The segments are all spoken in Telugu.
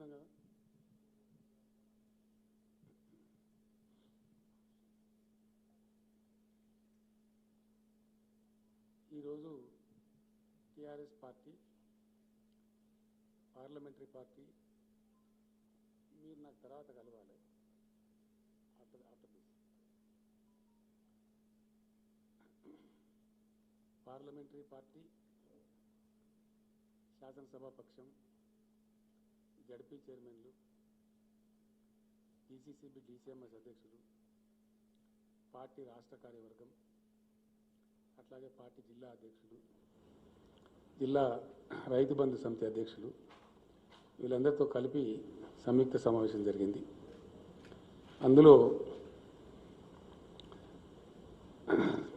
మాట్లాడుతున్నాం కదా. ఈరోజు టీఆర్ఎస్ పార్టీ పార్లమెంటరీ పార్టీ మీరు నాకు తర్వాత కలవాలి ఆఫ్టర్ దిస్. పార్లమెంటరీ పార్టీ శాసనసభాపక్షం జడ్పీ చైర్మన్లు డీసీసీబీ డీసీఎంఎస్ అధ్యక్షులు పార్టీ రాష్ట్ర కార్యవర్గం అట్లాగే పార్టీ జిల్లా అధ్యక్షులు జిల్లా రైతు బంధు సమితి అధ్యక్షులు వీళ్ళందరితో కలిపి సంయుక్త సమావేశం జరిగింది. అందులో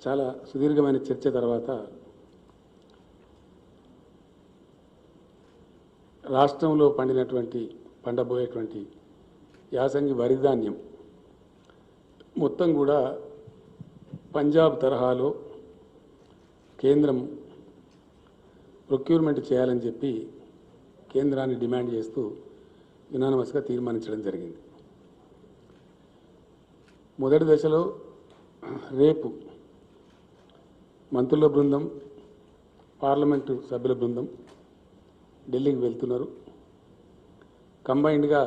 చాలా సుదీర్ఘమైన చర్చ తర్వాత రాష్ట్రంలో పండబోయేటువంటి యాసంగి వరి ధాన్యం మొత్తం కూడా పంజాబ్ తరహాలో కేంద్రం ప్రొక్యూర్మెంట్ చేయాలని చెప్పి కేంద్రాన్ని డిమాండ్ చేస్తూ యునానిమస్గా తీర్మానించడం జరిగింది. మొదటి దశలో రేపు మంత్రుల బృందం పార్లమెంటు సభ్యుల బృందం ఢిల్లీకి వెళ్తున్నారు. కంబైన్డ్గా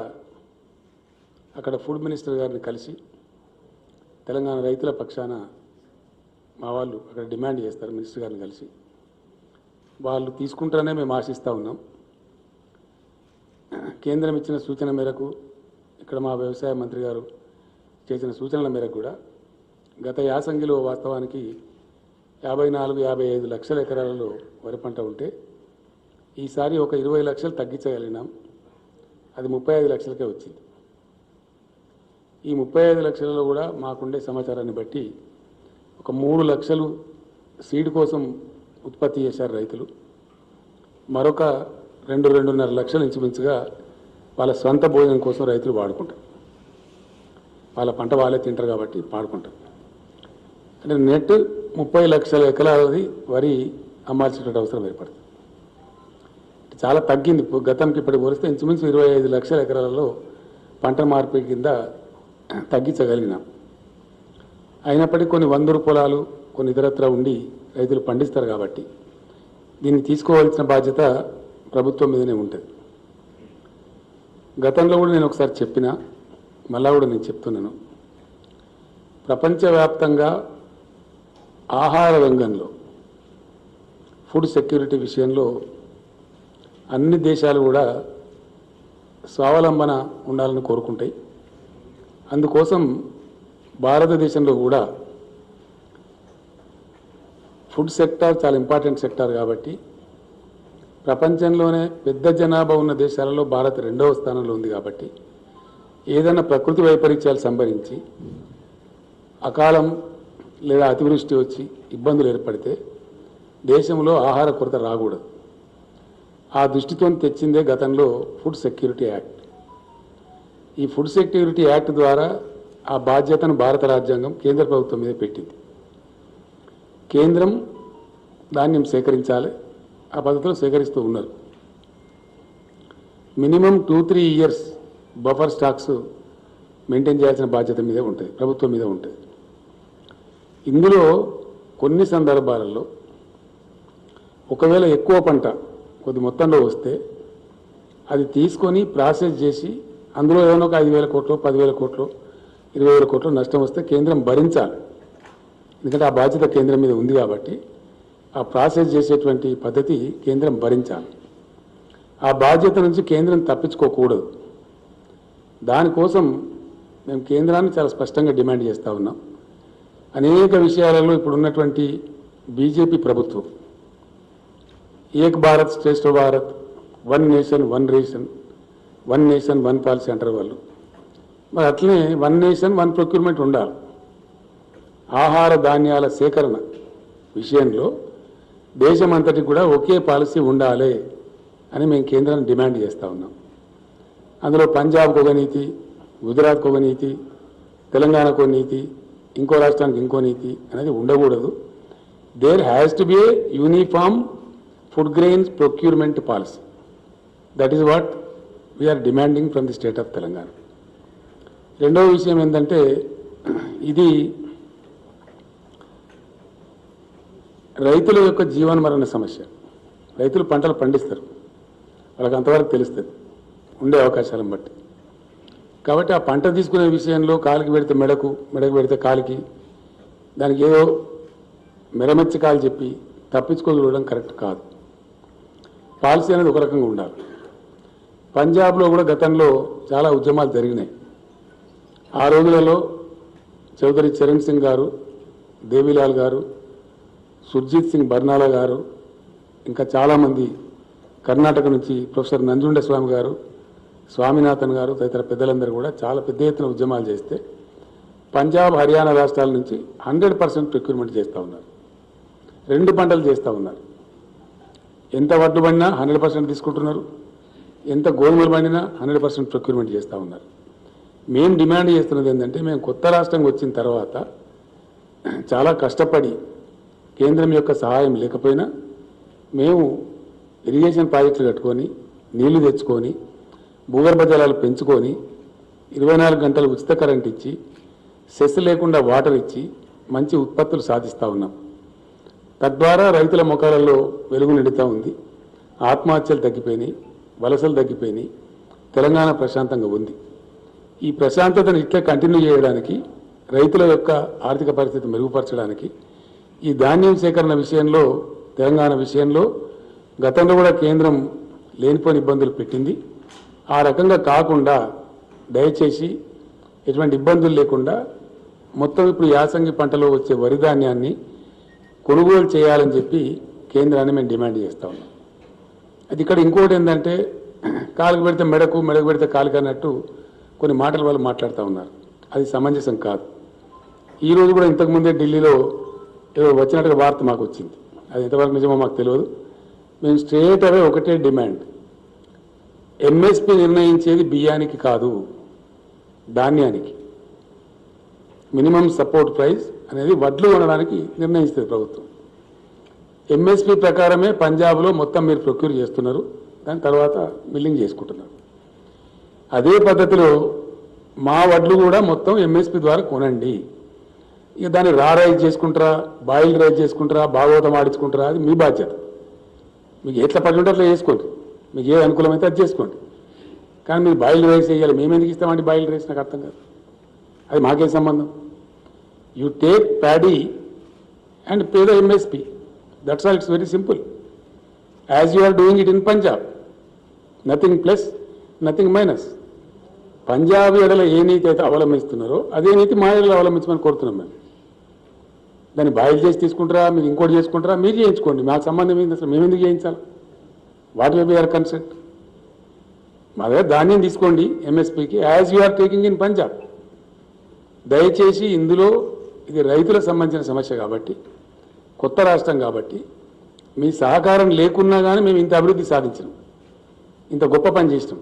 అక్కడ ఫుడ్ మినిస్టర్ గారిని కలిసి తెలంగాణ రైతుల పక్షాన మా వాళ్ళు అక్కడ డిమాండ్ చేస్తారు. మినిస్టర్ గారిని కలిసి వాళ్ళు తీసుకుంటారనే మేము ఆశిస్తూ ఉన్నాం. కేంద్రం ఇచ్చిన సూచన మేరకు ఇక్కడ మా వ్యవసాయ మంత్రి గారు చేసిన సూచనల మేరకు కూడా గత యాసంగిలో వాస్తవానికి 54-55 లక్షల ఎకరాలలో వరి పంట ఉంటే ఈసారి ఒక 20 లక్షలు తగ్గించగలిగినాం. అది 35 లక్షలకే వచ్చింది. ఈ 35 లక్షలలో కూడా మాకుండే సమాచారాన్ని బట్టి ఒక 3 లక్షలు సీడ్ కోసం ఉత్పత్తి చేశారు రైతులు. మరొక 2-2.5 లక్షలు ఇంచుమించుగా వాళ్ళ సొంత భోజనం కోసం రైతులు వాడుకుంటారు. వాళ్ళ పంట వాళ్ళే తింటారు కాబట్టి వాడుకుంటారు. అంటే నెట్ 30 లక్షల ఎకరాలది వరి అమ్మాల్సినటువంటి అవసరం ఏర్పడుతుంది. చాలా తగ్గింది. గతంకి ఇప్పటికి పోలిస్తే ఇంచుమించు 25 లక్షల ఎకరాలలో పంట మార్పిడి కింద తగ్గించగలిగినాం. అయినప్పటికీ కొన్ని వందరు పొలాలు కొన్ని ఇతరత్ర ఉండి రైతులు పండిస్తారు కాబట్టి దీన్ని తీసుకోవాల్సిన బాధ్యత ప్రభుత్వం మీదనే ఉంటుంది. గతంలో కూడా నేను ఒకసారి చెప్పినా మళ్ళా కూడా నేను చెప్తున్నాను. ప్రపంచవ్యాప్తంగా ఆహార రంగంలో ఫుడ్ సెక్యూరిటీ విషయంలో అన్ని దేశాలు కూడా స్వావలంబన ఉండాలని కోరుకుంటాయి. అందుకోసం భారతదేశంలో కూడా ఫుడ్ సెక్టార్ చాలా ఇంపార్టెంట్ సెక్టార్ కాబట్టి ప్రపంచంలోనే పెద్ద జనాభా ఉన్న దేశాలలో భారత్ 2వ స్థానంలో ఉంది. కాబట్టి ఏదైనా ప్రకృతి వైపరీత్యాలు సంభవించి అకాలం లేదా అతివృష్టి వచ్చి ఇబ్బందులు ఏర్పడితే దేశంలో ఆహార కొరత రాకూడదు. ఆ దృష్టితో తెచ్చిందే గతంలో ఫుడ్ సెక్యూరిటీ యాక్ట్. ఈ ఫుడ్ సెక్యూరిటీ యాక్ట్ ద్వారా ఆ బాధ్యతను భారత రాజ్యాంగం కేంద్ర ప్రభుత్వం మీద పెట్టింది. కేంద్రం ధాన్యం సేకరించాలి. ఆ పద్ధతిలో సేకరిస్తూ ఉన్నారు. Minimum 2-3 years buffer stocks maintain చేయాల్సిన బాధ్యత మీదే ఉంటుంది, ప్రభుత్వం మీద ఉంటుంది. ఇందులో కొన్ని సందర్భాలలో ఒకవేళ ఎక్కువ పంట కొద్ది మొత్తంలో వస్తే అది తీసుకొని ప్రాసెస్ చేసి అందులో ఏమైనా ఒక 5,000 కోట్లు 10,000 కోట్లు 20,000 కోట్లు నష్టం వస్తే కేంద్రం భరించాలి. ఎందుకంటే ఆ బాధ్యత కేంద్రం మీద ఉంది కాబట్టి ఆ ప్రాసెస్ చేసేటువంటి పద్ధతి కేంద్రం భరించాలి. ఆ బాధ్యత నుంచి కేంద్రం తప్పించుకోకూడదు. దానికోసం మేము కేంద్రాన్ని చాలా స్పష్టంగా డిమాండ్ చేస్తూ ఉన్నాం. అనేక విషయాలలో ఇప్పుడున్నటువంటి బీజేపీ ప్రభుత్వం Ek Bharat Shreshtha Bharat, 1 nation 1 ration, 1 nation 1 policy అంటారు వాళ్ళు. మరి అట్లనే 1 నేషన్ 1 ప్రొక్యూర్మెంట్ ఉండాలి. ఆహార ధాన్యాల సేకరణ విషయంలో దేశమంతటికి కూడా ఒకే పాలసీ ఉండాలి అని మేము కేంద్రాన్ని డిమాండ్ చేస్తూ ఉన్నాం. అందులో పంజాబ్కు ఒక నీతి, గుజరాత్కు ఒక నీతి, తెలంగాణకు ఒక నీతి, ఇంకో రాష్ట్రానికి ఇంకో నీతి అనేది ఉండకూడదు. There has to be a uniform food grains procurement policy. That is what we are demanding from the state of Telangana. రెండవ విషయం ఏంటంటే ఇది రైతుల యొక్క జీవన మరణ సమస్య. రైతులు పంటలు పండిస్తారు, వాళ్ళకి అంతవరకు తెలుస్తుంది ఉండే అవకాశాలను బట్టి. కాబట్టి ఆ పంట తీసుకునే విషయంలో కాలికి పెడితే మెడకు, మెడకు పెడితే కాలికి, దానికి ఏదో మెరమెచ్చి కాలు చెప్పి తప్పించుకోగలడం కరెక్ట్ కాదు. పాలసీ అనేది ఒక రకంగా ఉండాలి. పంజాబ్లో కూడా గతంలో చాలా ఉద్యమాలు జరిగినాయి. ఆ రోజులలో చౌదరి చరణ్ సింగ్ గారు, దేవిలాల్ గారు, సుర్జిత్ సింగ్ బర్నాలా గారు, ఇంకా చాలామంది కర్ణాటక నుంచి ప్రొఫెసర్ నంజుండ స్వామి గారు, స్వామినాథన్ గారు తదితర పెద్దలందరూ కూడా చాలా పెద్ద ఎత్తున ఉద్యమాలు చేస్తే పంజాబ్, హర్యానా రాష్ట్రాల నుంచి 100% ప్రొక్యూర్మెంట్ చేస్తూ ఉన్నారు. 2 పంటలు చేస్తూ ఉన్నారు. ఎంత వడ్లు పండినా 100% తీసుకుంటున్నారు, ఎంత గోధుమలు పండినా 100% ప్రొక్యూర్మెంట్ చేస్తూ ఉన్నారు. మేము డిమాండ్ చేస్తున్నది ఏంటంటే, మేము కొత్త రాష్ట్రం వచ్చిన తర్వాత చాలా కష్టపడి కేంద్రం యొక్క సహాయం లేకపోయినా మేము ఇరిగేషన్ ప్రాజెక్టులు కట్టుకొని, నీళ్లు తెచ్చుకొని, భూగర్భ జలాలు పెంచుకొని, 24 గంటలు ఉచిత కరెంట్ ఇచ్చి, సెస్ లేకుండా వాటర్ ఇచ్చి మంచి ఉత్పత్తులు సాధిస్తూ ఉన్నాం. తద్వారా రైతుల ముఖాలలో వెలుగు నిండుతూ ఉంది. ఆత్మహత్యలు తగ్గిపోయినాయి, వలసలు తగ్గిపోయినాయి, తెలంగాణ ప్రశాంతంగా ఉంది. ఈ ప్రశాంతతను ఇట్లా కంటిన్యూ చేయడానికి, రైతుల యొక్క ఆర్థిక పరిస్థితి మెరుగుపరచడానికి ఈ ధాన్యం సేకరణ విషయంలో, తెలంగాణ విషయంలో గతంలో కూడా కేంద్రం లేనిపోని ఇబ్బందులు పెట్టింది. ఆ రకంగా కాకుండా దయచేసి ఎటువంటి ఇబ్బందులు లేకుండా మొత్తం ఇప్పుడు యాసంగి పంటలో వచ్చే వరి ధాన్యాన్ని కొనుగోలు చేయాలని చెప్పి కేంద్రాన్ని మేము డిమాండ్ చేస్తూ ఉన్నాం. అది ఇక్కడ ఇంకోటి ఏంటంటే, కాలుకు పెడితే మెడకు, మెడకు పెడితే కాలుకు అన్నట్టు కొన్ని మాటల వాళ్ళు మాట్లాడుతూ ఉన్నారు. అది సమంజసం కాదు. ఈరోజు కూడా ఇంతకుముందే ఢిల్లీలో ఏదో వచ్చినట్టుగా వార్త మాకు వచ్చింది. అది ఎంతవరకు నిజమో మాకు తెలియదు. మేము స్ట్రేట్ అవే ఒకటే డిమాండ్, ఎంఎస్పీ నిర్ణయించేది బియ్యానికి కాదు, ధాన్యానికి. మినిమం సపోర్ట్ ప్రైస్ అనేది వడ్లు కొనడానికి నిర్ణయిస్తుంది ప్రభుత్వం. ఎంఎస్పీ ప్రకారమే పంజాబ్లో మొత్తం మీరు ప్రొక్యూర్ చేస్తున్నారు, దాని తర్వాత మిల్లింగ్ చేసుకుంటున్నారు. అదే పద్ధతిలో మా వడ్లు కూడా మొత్తం ఎంఎస్పీ ద్వారా కొనండి. ఇక దాన్ని రైజ్ చేసుకుంటారా, బాయిల్ రైజ్ చేసుకుంటారా, భాగవతం ఆడించుకుంటారా, అది మీ బాధ్యత. మీకు ఎట్లా పడి ఉంటే అట్లా చేసుకోండి, మీకు ఏ అనుకూలమైతే అది చేసుకోండి. కానీ మీరు బాయిల్ రైస్ చేయాలి. మేము ఎందుకు ఇస్తామండి బాయిల్ రైస్? నాకు అర్థం కాదు. అది మాకేం సంబంధం? You take paddy and pay the MSP. That's all. It's very simple. As you are doing it in Punjab. Nothing plus, nothing minus. Punjab ఎడల ఏ నీతి అయితే అవలంబిస్తున్నారో అదే నీతి మా ఎడలో అవలంబించమని కోరుతున్నాం. మేము దాన్ని బాయిల్ చేసి తీసుకుంటారా, మీరు ఇంకోటి చేసుకుంటారా, మీరు చేయించుకోండి. మాకు సంబంధం ఏంది అసలు? మేము ఎందుకు చేయించాలి? What will be our consent? మా దగ్గర ధాన్యం తీసుకోండి ఎంఎస్పీకి, as you are taking in Punjab. దయచేసి ఇందులో ఇది రైతులకు సంబంధించిన సమస్య కాబట్టి, కొత్త రాష్ట్రం కాబట్టి మీ సహకారం లేకున్నా కానీ మేము ఇంత అభివృద్ధి సాధించినాం, ఇంత గొప్ప పని చేసినాం.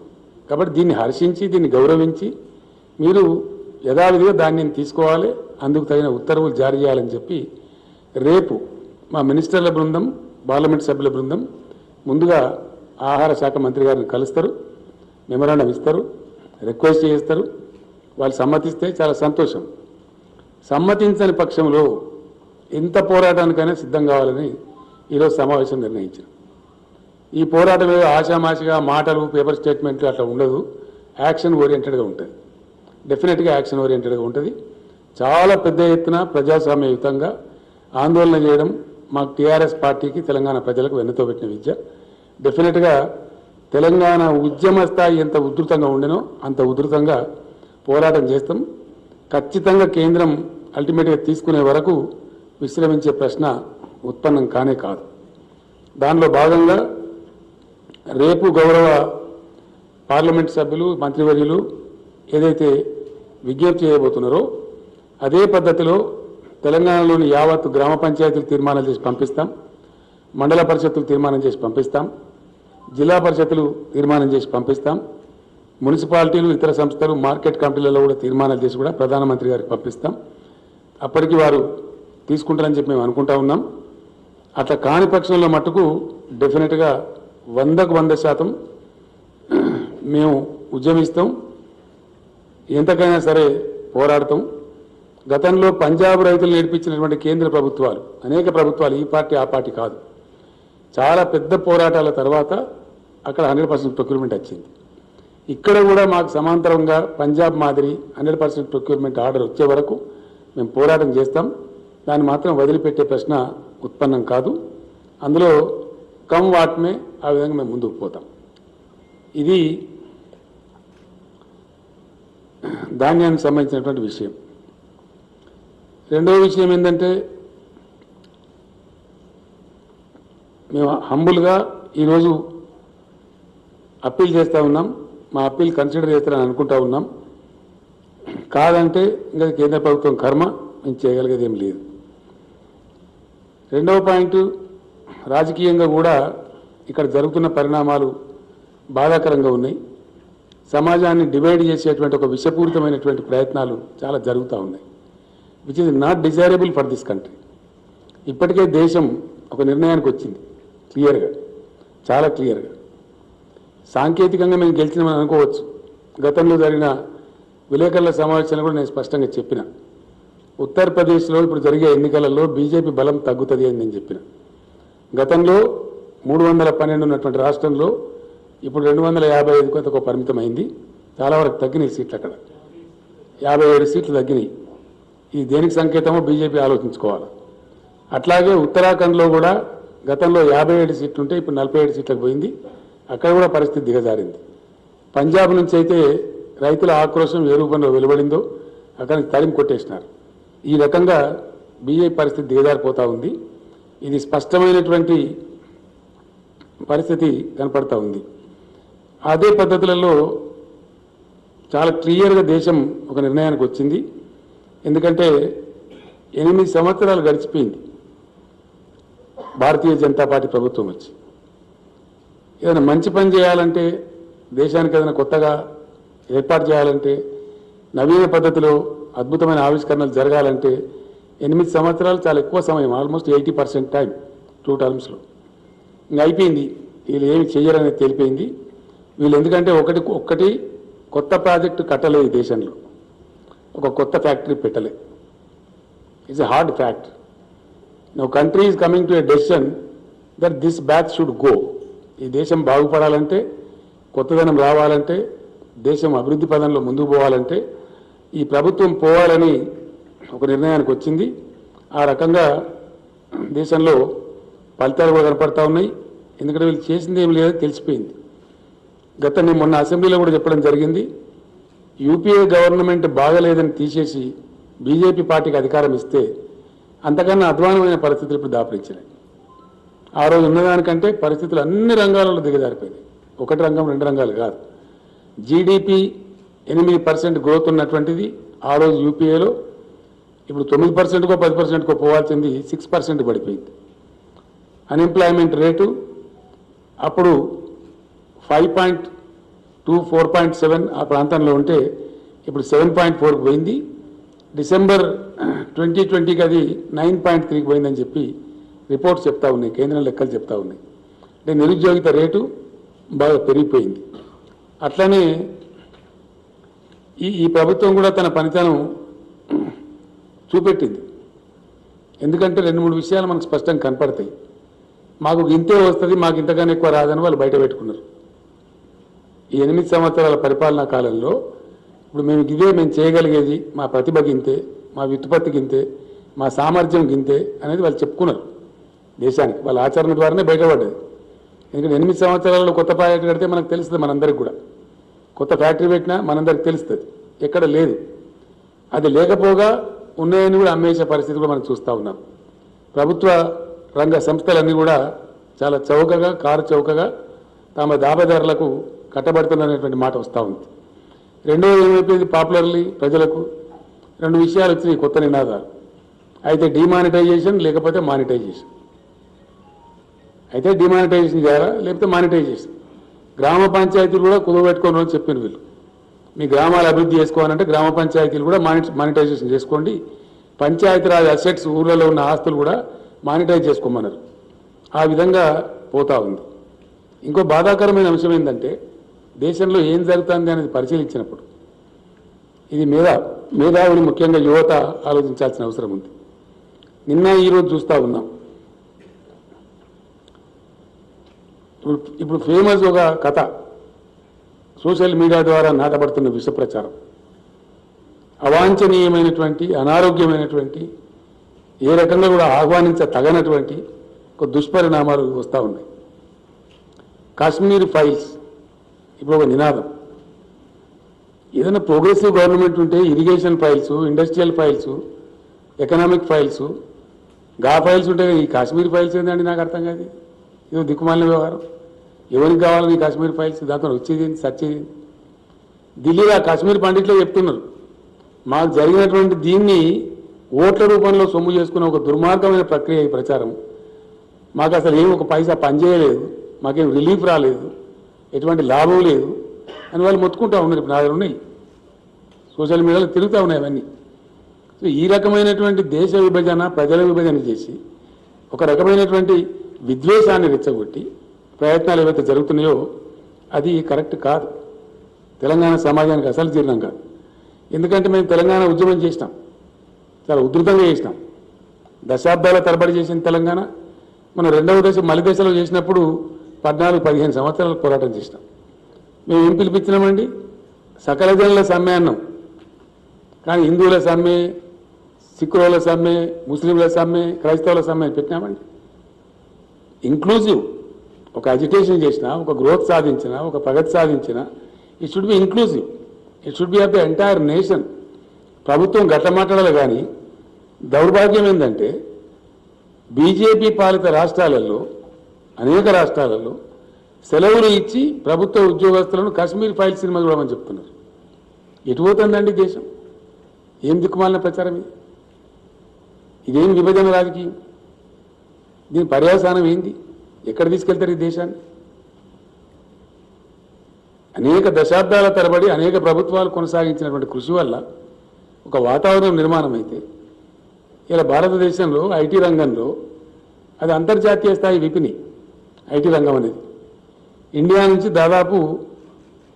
కాబట్టి దీన్ని హర్షించి, దీన్ని గౌరవించి మీరు యథావిధిగా ధాన్యం తీసుకోవాలి, అందుకు తగిన ఉత్తర్వులు జారీ చేయాలని చెప్పి రేపు మా మినిస్టర్ల బృందం, పార్లమెంట్ సభ్యుల బృందం ముందుగా ఆహార శాఖ మంత్రి గారిని కలుస్తారు, మెమరాండం ఇస్తారు, రిక్వెస్ట్ చేస్తారు. వాళ్ళు సమ్మతిస్తే చాలా సంతోషం. సమ్మతించని పక్షంలో ఎంత పోరాటానికైనా సిద్ధం కావాలని ఈరోజు సమావేశం నిర్ణయించారు. ఈ పోరాటం ఏదో ఆషామాషిగా మాటలు, పేపర్ స్టేట్మెంట్లు అట్లా ఉండదు. యాక్షన్ ఓరియంటెడ్గా ఉంటుంది. డెఫినెట్గా యాక్షన్ ఓరియంటెడ్గా ఉంటుంది. చాలా పెద్ద ఎత్తున ప్రజాస్వామ్యయుతంగా ఆందోళన చేయడం మాకు టీఆర్ఎస్ పార్టీకి, తెలంగాణ ప్రజలకు వెన్నతో పెట్టిన విద్య. డెఫినెట్గా తెలంగాణ ఉద్యమ స్థాయి ఎంత ఉధృతంగా ఉండేనో అంత ఉధృతంగా పోరాటం చేస్తాం. ఖచ్చితంగా కేంద్రం అల్టిమేట్గా తీసుకునే వరకు విశ్రమించే ప్రశ్న ఉత్పన్నం కానే కాదు. దానిలో భాగంగా రేపు గౌరవ పార్లమెంట్ సభ్యులు, మంత్రివర్యులు ఏదైతే విజ్ఞప్తి చేయబోతున్నారో అదే పద్ధతిలో తెలంగాణలోని యావత్తు గ్రామ పంచాయతీలు తీర్మానం చేసి పంపిస్తాం, మండల పరిషత్తులు తీర్మానం చేసి పంపిస్తాం, జిల్లా పరిషత్తులు తీర్మానం చేసి పంపిస్తాం, మున్సిపాలిటీలు, ఇతర సంస్థలు, మార్కెట్ కమిటీలలో కూడా తీర్మానాలు చేసి కూడా ప్రధానమంత్రి గారికి పంపిస్తాం. అప్పటికి వారు తీసుకుంటారని చెప్పి మేము అనుకుంటా ఉన్నాం. అట్లా కాని పక్షంలో మట్టుకు డెఫినెట్గా 100% మేము ఉద్యమిస్తాం, ఎంతకైనా సరే పోరాడతాం. గతంలో పంజాబ్ రైతులు నేర్పించినటువంటి కేంద్ర ప్రభుత్వాలు, అనేక ప్రభుత్వాలు, ఈ పార్టీ ఆ పార్టీ కాదు, చాలా పెద్ద పోరాటాల తర్వాత అక్కడ 100% ప్రొక్యూర్మెంట్ వచ్చింది. ఇక్కడ కూడా మాకు సమాంతరంగా పంజాబ్ మాదిరి 100% ప్రొక్యూర్మెంట్ ఆర్డర్ వచ్చే వరకు మేము పోరాటం చేస్తాం. దాన్ని మాత్రం వదిలిపెట్టే ప్రశ్న ఉత్పన్నం కాదు. అందులో కమ్ వాట్మే ఆ విధంగా మేము ముందుకు పోతాం. ఇది ధాన్యానికి సంబంధించినటువంటి విషయం. రెండవ విషయం ఏంటంటే, మేము హంబుల్గా ఈరోజు అప్పీల్ చేస్తూ ఉన్నాం. మా అప్పీల్ కన్సిడర్ చేస్తారని అనుకుంటా ఉన్నాం. కాదంటే ఇంకా కేంద్ర ప్రభుత్వం కర్మ, మేము చేయగలిగేది ఏం లేదు. రెండవ పాయింట్, రాజకీయంగా కూడా ఇక్కడ జరుగుతున్న పరిణామాలు బాధాకరంగా ఉన్నాయి. సమాజాన్ని డివైడ్ చేసేటువంటి ఒక విషపూరితమైనటువంటి ప్రయత్నాలు చాలా జరుగుతూ ఉన్నాయి, which is not desirable for this country. ఇప్పటికే దేశం ఒక నిర్ణయానికి వచ్చింది క్లియర్గా, చాలా క్లియర్గా. సాంకేతికంగా మేము గెలిచినామని అనుకోవచ్చు. గతంలో జరిగిన విలేకరుల సమావేశాలను కూడా నేను స్పష్టంగా చెప్పిన, ఉత్తరప్రదేశ్లో ఇప్పుడు జరిగే ఎన్నికలలో బీజేపీ బలం తగ్గుతుంది అని నేను చెప్పిన. గతంలో 312 ఉన్నటువంటి రాష్ట్రంలో ఇప్పుడు 255 కొంత పరిమితమైంది. చాలా వరకు తగ్గినాయి సీట్లు, అక్కడ 57 సీట్లు తగ్గినాయి. ఇది దేనికి సంకేతమో బీజేపీ ఆలోచించుకోవాలి. అట్లాగే ఉత్తరాఖండ్లో కూడా గతంలో 57 సీట్లు ఉంటే ఇప్పుడు 47 సీట్లకు పోయింది. అక్కడ కూడా పరిస్థితి దిగజారింది. పంజాబ్ నుంచి అయితే రైతుల ఆక్రోశం ఏ రూపంలో వెలువడిందో అక్కడ నుంచి తరిమి కొట్టేసినారు. ఈ రకంగా బీజేపీ పరిస్థితి దిగజారిపోతూ ఉంది. ఇది స్పష్టమైనటువంటి పరిస్థితి కనపడతా ఉంది. అదే పద్ధతులలో చాలా క్లియర్గా దేశం ఒక నిర్ణయానికి వచ్చింది. ఎందుకంటే 8 సంవత్సరాలు గడిచిపోయింది భారతీయ జనతా పార్టీ ప్రభుత్వం వచ్చి. ఏదైనా మంచి పని చేయాలంటే, దేశానికి ఏదైనా కొత్తగా ఏర్పాటు చేయాలంటే, నవీన పద్ధతిలో అద్భుతమైన ఆవిష్కరణలు జరగాలంటే 8 సంవత్సరాలు చాలా ఎక్కువ సమయం, ఆల్మోస్ట్ 80% టైం 2 టర్మ్స్లో. ఇంకా అయిపోయింది, వీళ్ళు ఏమి చెయ్యరనేది తెలిపోయింది. వీళ్ళు ఎందుకంటే ఒక్కటి కొత్త ప్రాజెక్టు కట్టలేదు దేశంలో, ఒక కొత్త ఫ్యాక్టరీ పెట్టలే. It's a hard fact. Now country is coming to a decision that this batch should go. ఈ దేశం బాగుపడాలంటే, కొత్తదనం రావాలంటే, దేశం అభివృద్ధి పదంలో ముందుకు పోవాలంటే ఈ ప్రభుత్వం పోవాలని ఒక నిర్ణయానికి వచ్చింది. ఆ రకంగా దేశంలో ఫలితాలు కూడా కనపడతా ఉన్నాయి. ఎందుకంటే వీళ్ళు చేసింది ఏం లేదో తెలిసిపోయింది. నేను మొన్న అసెంబ్లీలో కూడా చెప్పడం జరిగింది, యూపీఏ గవర్నమెంట్ బాగలేదని తీసేసి బీజేపీ పార్టీకి అధికారం ఇస్తే అంతకన్నా అధ్వానమైన పరిస్థితులు ఇప్పుడు దాపరించినాయి. ఆ రోజు ఉన్నదానికంటే పరిస్థితులు అన్ని రంగాలలో దిగజారిపోయినాయి. ఒకటి రంగం, 2 రంగాలు కాదు. జీడిపి 8% గ్రోత్ ఉన్నటువంటిది ఆ రోజు యూపీఏలో ఇప్పుడు 9%కో 10%కో పోవాల్సింది 6% పడిపోయింది. అన్ఎంప్లాయ్మెంట్ రేటు అప్పుడు 5.2, 4.7 ఆ ప్రాంతంలో ఉంటే ఇప్పుడు 7.4కు పోయింది. డిసెంబర్ 2020కి అది 9.3కి పోయిందని చెప్పి రిపోర్ట్స్ చెప్తా ఉన్నాయి, కేంద్రం లెక్కలు చెప్తా ఉన్నాయి. అంటే నిరుద్యోగిత రేటు బాగా పెరిగిపోయింది. అట్లనే ఈ ప్రభుత్వం కూడా తన పనితనం చూపెట్టింది. ఎందుకంటే 2-3 విషయాలు మనకు స్పష్టంగా కనపడతాయి. మాకు ఇంతే వస్తుంది, మాకు ఇంతకన్నా ఎక్కువ రాదని వాళ్ళు బయట పెట్టుకున్నారు. ఈ 8 సంవత్సరాల పరిపాలనా కాలంలో ఇప్పుడు మేము చేయగలిగేది, మా ప్రతిభ గింతే, మా వ్యుత్పత్తి గింతే, మా సామర్థ్యం గింతే అనేది వాళ్ళు చెప్పుకున్నారు దేశానికి. వాళ్ళ ఆచరణ ద్వారానే బయటపడ్డది. ఎందుకంటే 8 సంవత్సరాలలో కొత్త ప్రాజెక్టు కడితే మనకు తెలుస్తుంది, మనందరికి కూడా కొత్త ఫ్యాక్టరీ పెట్టినా మనందరికి తెలుస్తుంది. ఎక్కడ లేదు, అది లేకపోగా ఉన్నాయని కూడా అమ్మేసే పరిస్థితి కూడా మనం చూస్తూ ఉన్నాం. ప్రభుత్వ రంగ సంస్థలన్నీ కూడా చాలా చౌకగా, కారు చౌకగా తమ దాబదారులకు కట్టబడుతున్నటువంటి మాట వస్తూ ఉంది. రెండోది ఏమైపోయింది, పాపులర్లీ ప్రజలకు 2 విషయాలు వచ్చినాయి కొత్త నినాదాలు. అయితే డిమానిటైజేషన్, లేకపోతే మానిటైజేషన్. అయితే డిమానిటైజేషన్ చేయాలా, లేకపోతే మానిటైజేషన్. గ్రామ పంచాయతీలు కూడా కుదవబెట్టుకోను అని చెప్పిన వీళ్ళు. మీ గ్రామాలు అభివృద్ధి చేసుకోవాలంటే గ్రామ పంచాయతీలు కూడా మానిటైజేషన్ చేసుకోండి, పంచాయతీరాజ్ అసెట్స్, ఊర్లలో ఉన్న ఆస్తులు కూడా మానిటైజ్ చేసుకోమన్నారు. ఆ విధంగా పోతా ఉంది. ఇంకో బాధాకరమైన అంశం ఏంటంటే, దేశంలో ఏం జరుగుతుంది అనేది పరిశీలించినప్పుడు ఇది మేధావులు ముఖ్యంగా యువత ఆలోచించాల్సిన అవసరం ఉంది. నిన్న ఈరోజు చూస్తూ ఉన్నాం. ఇప్పుడు ఫేమస్ ఒక కథ సోషల్ మీడియా ద్వారా నాటబడుతున్న విష ప్రచారం, అవాంఛనీయమైనటువంటి అనారోగ్యమైనటువంటి ఏ రకంగా కూడా ఆహ్వానించతగనటువంటి ఒక దుష్పరిణామాలు వస్తూ ఉన్నాయి. కాశ్మీర్ ఫైల్స్ ఇప్పుడు ఒక నినాదం. ఏదైనా ప్రోగ్రెసివ్ గవర్నమెంట్ ఉంటే irrigation files, industrial files, economic files, files ఉంటే ఈ కాశ్మీర్ ఫైల్స్ ఏంటండి నాకు అర్థం కాదు. ఇదో దిక్కుమాలిన వ్యవహారం. ఎవరికి కావాలని ఈ కాశ్మీర్ ఫైల్స్? దాంతో వచ్చేది సచ్చేది. ఢిల్లీలో ఆ కాశ్మీర్ పండిట్లో చెప్తున్నారు, మాకు జరిగినటువంటి దీన్ని ఓట్ల రూపంలో సొమ్ము చేసుకున్న ఒక దుర్మార్గమైన ప్రక్రియ ఈ ప్రచారం. మాకు అసలు ఏం ఒక పైసా పనిచేయలేదు, మాకేం రిలీఫ్ రాలేదు, ఎటువంటి లాభం లేదు అని వాళ్ళు మొత్తుకుంటూ ఉన్నారు. ఇప్పుడు నా దగ్గర ఉన్నాయి, సోషల్ మీడియాలో తిరుగుతూ ఉన్నాయి అవన్నీ. సో ఈ రకమైనటువంటి దేశ విభజన, ప్రజల విభజన చేసి ఒక రకమైనటువంటి విద్వేషాన్ని రెచ్చగొట్టి ప్రయత్నాలు ఏవైతే జరుగుతున్నాయో అది కరెక్ట్ కాదు. తెలంగాణ సమాజానికి అసలు జీర్ణం కాదు. ఎందుకంటే మేము తెలంగాణ ఉద్యమం చేసినాం, చాలా ఉధృతంగా చేసినాం, దశాబ్దాల తరబడి చేసిన తెలంగాణ. మనం రెండవ దశ మలి దశలో చేసినప్పుడు 14-15 సంవత్సరాలు పోరాటం చేసినాం. మేము ఏం పిలిపించినామండి? సకల జనుల సమ్మె అన్నాం. కానీ హిందువుల సమ్మె, సిక్కుల సమ్మె, ముస్లింల సమ్మె, క్రైస్తవుల సమ్మె పెట్టినామండి. ఇంక్లూజివ్ ఒక అజిటేషన్ చేసిన, ఒక గ్రోత్ సాధించిన, ఒక ప్రగతి సాధించిన, it should be inclusive, it should be of the entire nation. ప్రభుత్వం గట్ల మాట్లాడాలి. కానీ దౌర్భాగ్యం ఏంటంటే బీజేపీ పాలిత రాష్ట్రాలలో, అనేక రాష్ట్రాలలో సెలవులు ఇచ్చి ప్రభుత్వ ఉద్యోగస్తులను కాశ్మీర్ ఫైల్ సినిమా చూడమని చెప్తున్నారు. ఎటు పోతుందండి దేశం? ఏం దిక్కుమాలిన ప్రచారం ఇది? ఇదేం విభజన రాజకీయం? దీని పర్యవసానం ఏంది? ఎక్కడ తీసుకెళ్తారు ఈ దేశాన్ని? అనేక దశాబ్దాల తరబడి అనేక ప్రభుత్వాలు కొనసాగించినటువంటి కృషి వల్ల ఒక వాతావరణం నిర్మాణం అయితే ఇలా భారతదేశంలో ఐటీ రంగంలో అది అంతర్జాతీయ స్థాయి విపిని. ఐటీ రంగం అనేది ఇండియా నుంచి దాదాపు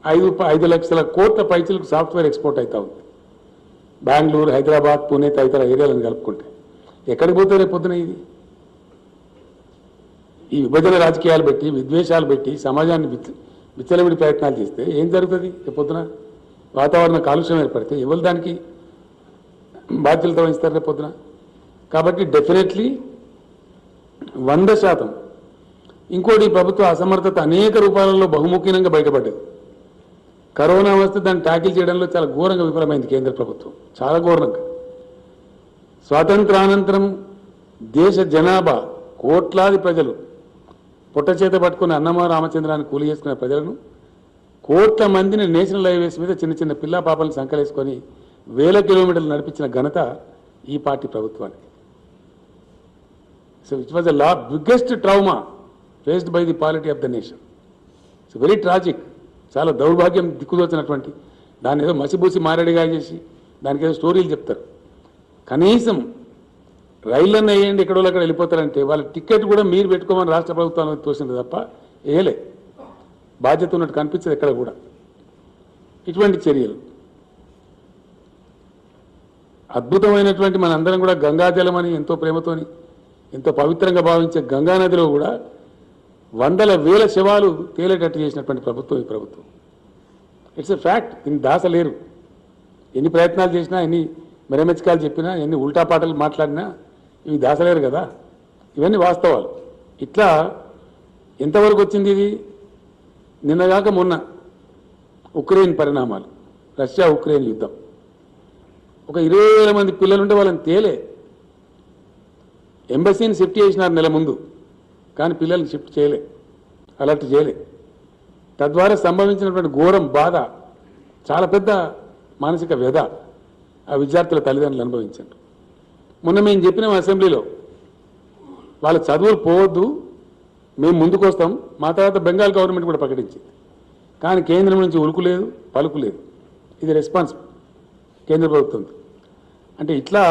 5 లక్షల కోట్ల పైచలకు సాఫ్ట్వేర్ ఎక్స్పోర్ట్ అవుతా ఉంది. బెంగళూరు, హైదరాబాద్, పూణే తదితర ఏరియాలను కలుపుకుంటే ఎక్కడికి పోతే రేపు పొద్దున ఇది? ఈ విభజన రాజకీయాలు పెట్టి, విద్వేషాలు పెట్టి సమాజాన్ని విచ్చలవిడి ప్రయత్నాలు చేస్తే ఏం జరుగుతుంది? రేపు పొద్దున వాతావరణ కాలుష్యం ఏర్పడితే ఎవరు దానికి బాధ్యతలతో వహిస్తారు రేపు పొద్దున? కాబట్టి డెఫినెట్లీ 100%. ఇంకోటి, ప్రభుత్వ అసమర్థత అనేక రూపాలలో బహుముఖీనంగా బయటపడ్డది. కరోనా వస్తే దాన్ని ట్యాకిల్ చేయడంలో చాలా ఘోరంగా విఫలమైంది కేంద్ర ప్రభుత్వం, చాలా ఘోరంగా. స్వాతంత్రానంతరం దేశ జనాభా కోట్లాది ప్రజలు పుట్ట చేత పట్టుకుని అన్నమా రామచంద్రాన్ని కూలి చేసుకునే ప్రజలను, కోట్ల మందిని నేషనల్ హైవేస్ మీద చిన్న చిన్న పిల్లా పాపలను సంకలేసుకొని 1000 కిలోమీటర్లు నడిపించిన ఘనత ఈ పార్టీ ప్రభుత్వానికి. So it was the biggest trauma faced by the polity of the nation. It's very tragic. చాలా దౌర్భాగ్యం, దిక్కుదోచినటువంటి దాన్ని ఏదో మసిబూసి మారేడుగా చేసి దానికి ఏదో స్టోరీలు చెప్తారు. కనీసం రైళ్ళన్నీ వేయండి, ఎక్కడో అక్కడ వెళ్ళిపోతారంటే వాళ్ళ టికెట్ కూడా మీరు పెట్టుకోమని రాష్ట్ర ప్రభుత్వానికి తోసింది తప్ప వేయలే. బాధ్యత ఉన్నట్టు కనిపించదు ఎక్కడ కూడా. ఇటువంటి చర్యలు అద్భుతమైనటువంటి మనందరం కూడా గంగాజలం అని ఎంతో ప్రేమతోని ఎంతో పవిత్రంగా భావించే గంగా నదిలో కూడా వందల వేల శవాలు తేలేటట్టు చేసినటువంటి ప్రభుత్వం ఈ ప్రభుత్వం. It's a fact. దీన్ని దాసలేరు. ఎన్ని ప్రయత్నాలు చేసినా, ఎన్ని మెరమెచ్చకాలు చెప్పినా, ఎన్ని ఉల్టా పాటలు మాట్లాడినా ఇవి దాసలేరు కదా. ఇవన్నీ వాస్తవాలు. ఇట్లా ఎంతవరకు వచ్చింది ఇది? నిన్నగాక మొన్న ఉక్రెయిన్ పరిణామాలు, రష్యా ఉక్రెయిన్ యుద్ధం. ఒక 20,000 మంది పిల్లలుంటే వాళ్ళని తేలే. ఎంబసీని షిఫ్ట్ చేసినారు నెల ముందు, కానీ పిల్లల్ని షిఫ్ట్ చేయలే, అలర్ట్ చేయలే. తద్వారా సంభవించినటువంటి ఘోరం, బాధ, చాలా పెద్ద మానసిక వ్యధ ఆ విద్యార్థుల తల్లిదండ్రులు అనుభవించారు. మొన్న మేము చెప్పినాం అసెంబ్లీలో, వాళ్ళ చదువులు పోవద్దు, మేము ముందుకు వస్తాం. మా తర్వాత బెంగాల్ గవర్నమెంట్ కూడా ప్రకటించింది. కానీ కేంద్రం నుంచి ఉలుకు లేదు, పలుకు లేదు. ఇది రెస్పాన్స్ కేంద్ర ప్రభుత్వం. అంటే ఇట్లా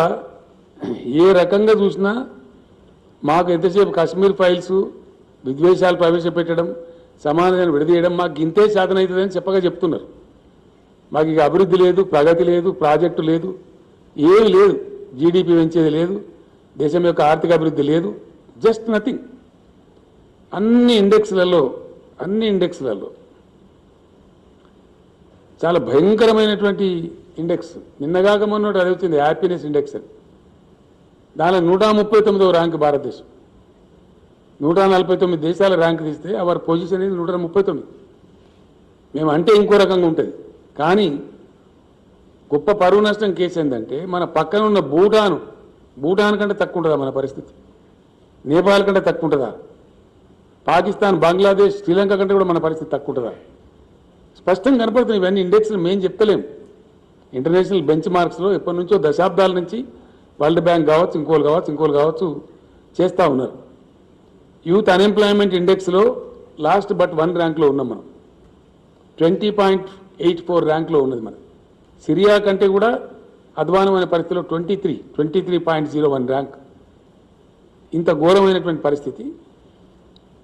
ఏ రకంగా చూసినా మాకు ఎంతసేపు కాశ్మీర్ ఫైల్స్, విద్వేషాలు ప్రవేశపెట్టడం, సమాజాన్ని విడదీయడం మాకు ఇంతే శాతం అవుతుందని చెప్పగా చెప్తున్నారు. మాకు ఇక అభివృద్ధి లేదు, ప్రగతి లేదు, ప్రాజెక్టు లేదు, ఏమీ లేదు, జీడిపి పెంచేది లేదు, దేశం యొక్క ఆర్థిక అభివృద్ధి లేదు, జస్ట్ నథింగ్. అన్ని ఇండెక్స్లలో చాలా భయంకరమైనటువంటి ఇండెక్స్. నిన్నగాక మొన్నటి అది వచ్చింది హ్యాపీనెస్ ఇండెక్స్ అని. దానిలో 139వ ర్యాంక్ భారతదేశం. 149 దేశాల ర్యాంక్ తీస్తే అవర్ పొజిషన్ అనేది 139. మేము అంటే ఇంకో రకంగా ఉంటుంది. కానీ గొప్ప పరువు నష్టం కేసు ఏంటంటే మన పక్కన ఉన్న భూటాన్ కంటే తక్కువ ఉంటుందా మన పరిస్థితి? నేపాల్ కంటే తక్కువ ఉంటుందా? పాకిస్తాన్, బంగ్లాదేశ్, శ్రీలంక కంటే కూడా మన పరిస్థితి తక్కువ ఉంటుందా? స్పష్టంగా కనపడుతున్నాయి ఇవన్నీ ఇండెక్స్లు. మేము చెప్తలేము. ఇంటర్నేషనల్ బెంచ్ మార్క్స్లో ఎప్పటి నుంచో దశాబ్దాల నుంచి వరల్డ్ బ్యాంక్ కావచ్చు, ఇంకోలు కావచ్చు చేస్తూ ఉన్నారు. యూత్ అన్ఎంప్లాయ్మెంట్ ఇండెక్స్లో లాస్ట్ బట్ 1 ర్యాంక్లో ఉన్నాం మనం. 20.84 ర్యాంక్లో ఉన్నది మనం. సిరియా కంటే కూడా అధ్వానమైన పరిస్థితిలో 23.01 ర్యాంక్. ఇంత ఘోరమైనటువంటి పరిస్థితి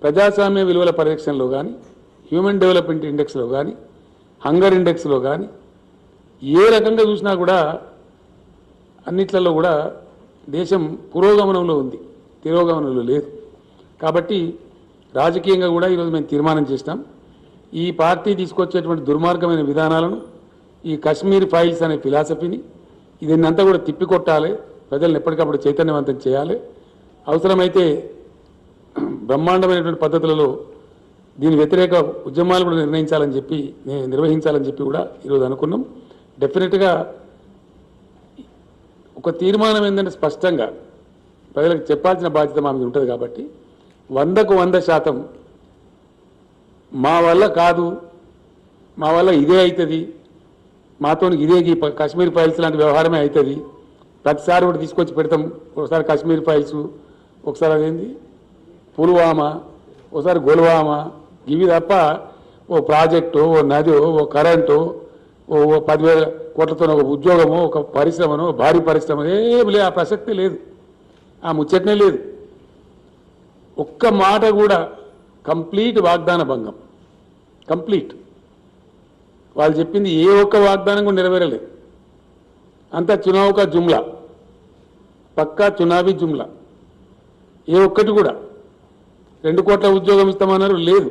ప్రజాస్వామ్య విలువల పరిరక్షణలో కానీ, హ్యూమన్ డెవలప్మెంట్ ఇండెక్స్లో కానీ, హంగర్ ఇండెక్స్లో కానీ ఏ రకంగా చూసినా కూడా అన్నిట్లలో కూడా దేశం పురోగమనంలో ఉంది, తిరోగమనంలో లేదు. కాబట్టి రాజకీయంగా కూడా ఈరోజు మేము తీర్మానం చేసినాం, ఈ పార్టీ తీసుకొచ్చేటువంటి దుర్మార్గమైన విధానాలను, ఈ కశ్మీర్ ఫైల్స్ అనే ఫిలాసఫీని ఇదంతా కూడా తిప్పికొట్టాలి, ప్రజలను ఎప్పటికప్పుడు చైతన్యవంతం చేయాలి. అవసరమైతే బ్రహ్మాండమైనటువంటి పద్ధతులలో దీని వ్యతిరేక ఉద్యమాలు కూడా నిర్వహించాలని చెప్పి కూడా ఈరోజు అనుకున్నాం. డెఫినెట్గా ఒక తీర్మానం ఏంటంటే స్పష్టంగా ప్రజలకు చెప్పాల్సిన బాధ్యత మా మీద ఉంటుంది. కాబట్టి 100కు 100% మా వల్ల కాదు, మా వల్ల ఇదే అవుతుంది, మాతో ఇదే కాశ్మీర్ ఫైల్స్ లాంటి వ్యవహారమే అవుతుంది, ప్రతిసారి కూడా తీసుకొచ్చి పెడతాం. ఒకసారి కాశ్మీర్ ఫైల్స్, ఒకసారి అదేంది పుల్వామా, ఒకసారి గొల్వామా, ఇవి తప్ప ఓ ప్రాజెక్టు, ఓ నదో, ఓ కరెంటు, ఓ 10,000 కోట్లతో ఒక ఉద్యోగమో, ఒక పరిశ్రమనో, భారీ పరిశ్రమ ఏమి లేదు. ఆ ప్రసక్తి లేదు, ఆ ముచ్చటనే లేదు. ఒక్క మాట కూడా కంప్లీట్ వాగ్దాన భంగం, కంప్లీట్. వాళ్ళు చెప్పింది ఏ ఒక్క వాగ్దానం కూడా నెరవేరలేదు. అంతా చునావుకా జుమ్లా, పక్కా చునావీ జుమ్లా. ఏ ఒక్కటి కూడా 2 కోట్ల ఉద్యోగం ఇస్తామన్నారు, లేదు.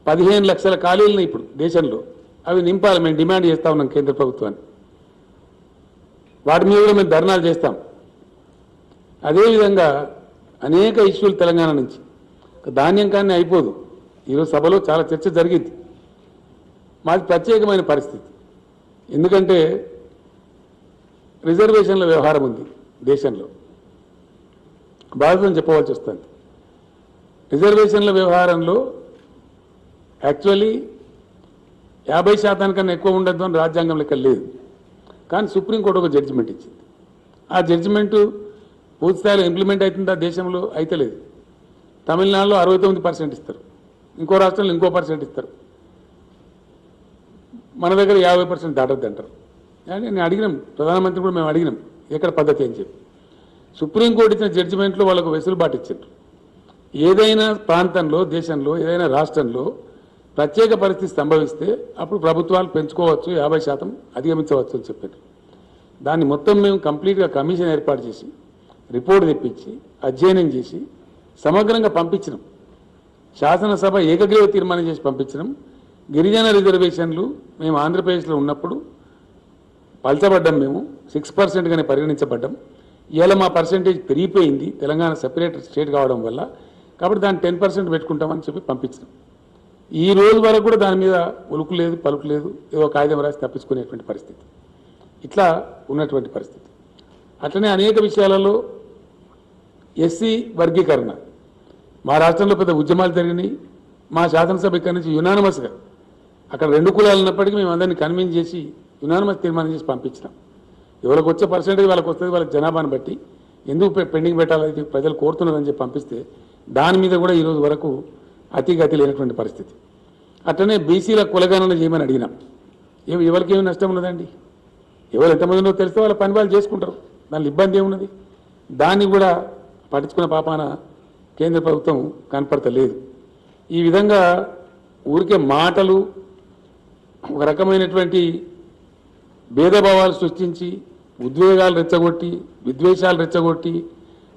15 లక్షల ఖాళీలు ఇప్పుడు దేశంలో, అవి నింపాలి. మేము డిమాండ్ చేస్తా ఉన్నాం కేంద్ర ప్రభుత్వాన్ని. వాటి మీద కూడా మేము ధర్నాలు చేస్తాం. అదేవిధంగా అనేక ఇష్యూలు తెలంగాణ నుంచి. ధాన్యం కానీ అయిపోదు. ఈరోజు సభలో చాలా చర్చ జరిగింది. మాది ప్రత్యేకమైన పరిస్థితి, ఎందుకంటే రిజర్వేషన్ల వ్యవహారం ఉంది దేశంలో. బాధ్యతను చెప్పవలసి వస్తుంది. రిజర్వేషన్ల వ్యవహారంలో యాక్చువల్లీ 50% కన్నా ఎక్కువ ఉండద్దు అని రాజ్యాంగం లెక్క లేదు. కానీ సుప్రీంకోర్టు ఒక జడ్జిమెంట్ ఇచ్చింది. ఆ జడ్జిమెంటు పూర్తిస్థాయిలో ఇంప్లిమెంట్ అవుతుందా దేశంలో? అయితే లేదు. తమిళనాడులో 69% ఇస్తారు, ఇంకో రాష్ట్రంలో ఇంకో % ఇస్తారు, మన దగ్గర 50% దాటద్దు అంటారు. నేను అడిగినాం, ప్రధానమంత్రి కూడా మేము అడిగినాం ఎక్కడ పద్ధతి అని చెప్పి. సుప్రీంకోర్టు ఇచ్చిన జడ్జిమెంట్లో వాళ్ళకు వెసులుబాటు ఇచ్చారు. ఏదైనా ప్రాంతంలో, దేశంలో, ఏదైనా రాష్ట్రంలో ప్రత్యేక పరిస్థితి సంభవిస్తే అప్పుడు ప్రభుత్వాలు పెంచుకోవచ్చు, 50% అధిగమించవచ్చు అని చెప్పారు. దాన్ని మొత్తం మేము కంప్లీట్గా కమిషన్ ఏర్పాటు చేసి రిపోర్ట్ తెప్పించి అధ్యయనం చేసి సమగ్రంగా పంపించినాం. శాసనసభ ఏకగ్రీవ తీర్మానం చేసి పంపించినాం. గిరిజన రిజర్వేషన్లు మేము ఆంధ్రప్రదేశ్లో ఉన్నప్పుడు పల్చబడ్డాం, మేము 6%గానే పరిగణించబడ్డాం. ఇవాళ మా పర్సెంటేజ్ పెరిగిపోయింది తెలంగాణ సెపరేట్ స్టేట్ కావడం వల్ల. కాబట్టి దాన్ని 10% పెట్టుకుంటామని చెప్పి పంపించినాం. ఈ రోజు వరకు కూడా దాని మీద ఉలుకు లేదు, పలుకు లేదు, ఏదో కాగితం రాసి తప్పించుకునేటువంటి పరిస్థితి. ఇట్లా ఉన్నటువంటి పరిస్థితి. అట్లనే అనేక విషయాలలో ఎస్సీ వర్గీకరణ మా రాష్ట్రంలో పెద్ద ఉద్యమాలు జరిగినాయి. మా శాసనసభ ఇక్కడి నుంచి యునానిమస్గా, అక్కడ 2 కులాలు ఉన్నప్పటికీ మేము అందరినీ కన్విన్స్ చేసి యునానిమస్ తీర్మానం చేసి పంపించినాం. ఎవరికి వచ్చే పర్సెంటేజ్ వాళ్ళకి వస్తుంది, వాళ్ళకి జనాభాను బట్టి ఎందుకు పెండింగ్ పెట్టాలని ప్రజలు కోరుతున్నారని చెప్పి పంపిస్తే దాని మీద కూడా ఈరోజు వరకు అతిగతి లేనటువంటి పరిస్థితి. అట్లనే బీసీల కులగణన చేయమని అడిగినాం. ఎవరికి ఏమి నష్టం ఉన్నదండి? ఎవరు ఎంతమంది ఉన్నదో తెలిస్తే వాళ్ళ పని వాళ్ళు చేసుకుంటారు, దానిలో ఇబ్బంది ఏమున్నది? దాన్ని కూడా పట్టించుకున్న పాపాన కేంద్ర ప్రభుత్వం కనపడతలేదు. ఈ విధంగా ఊరికే మాటలు ఒక రకమైనటువంటి భేదభావాలు సృష్టించి ఉద్వేగాలు రెచ్చగొట్టి విద్వేషాలు రెచ్చగొట్టి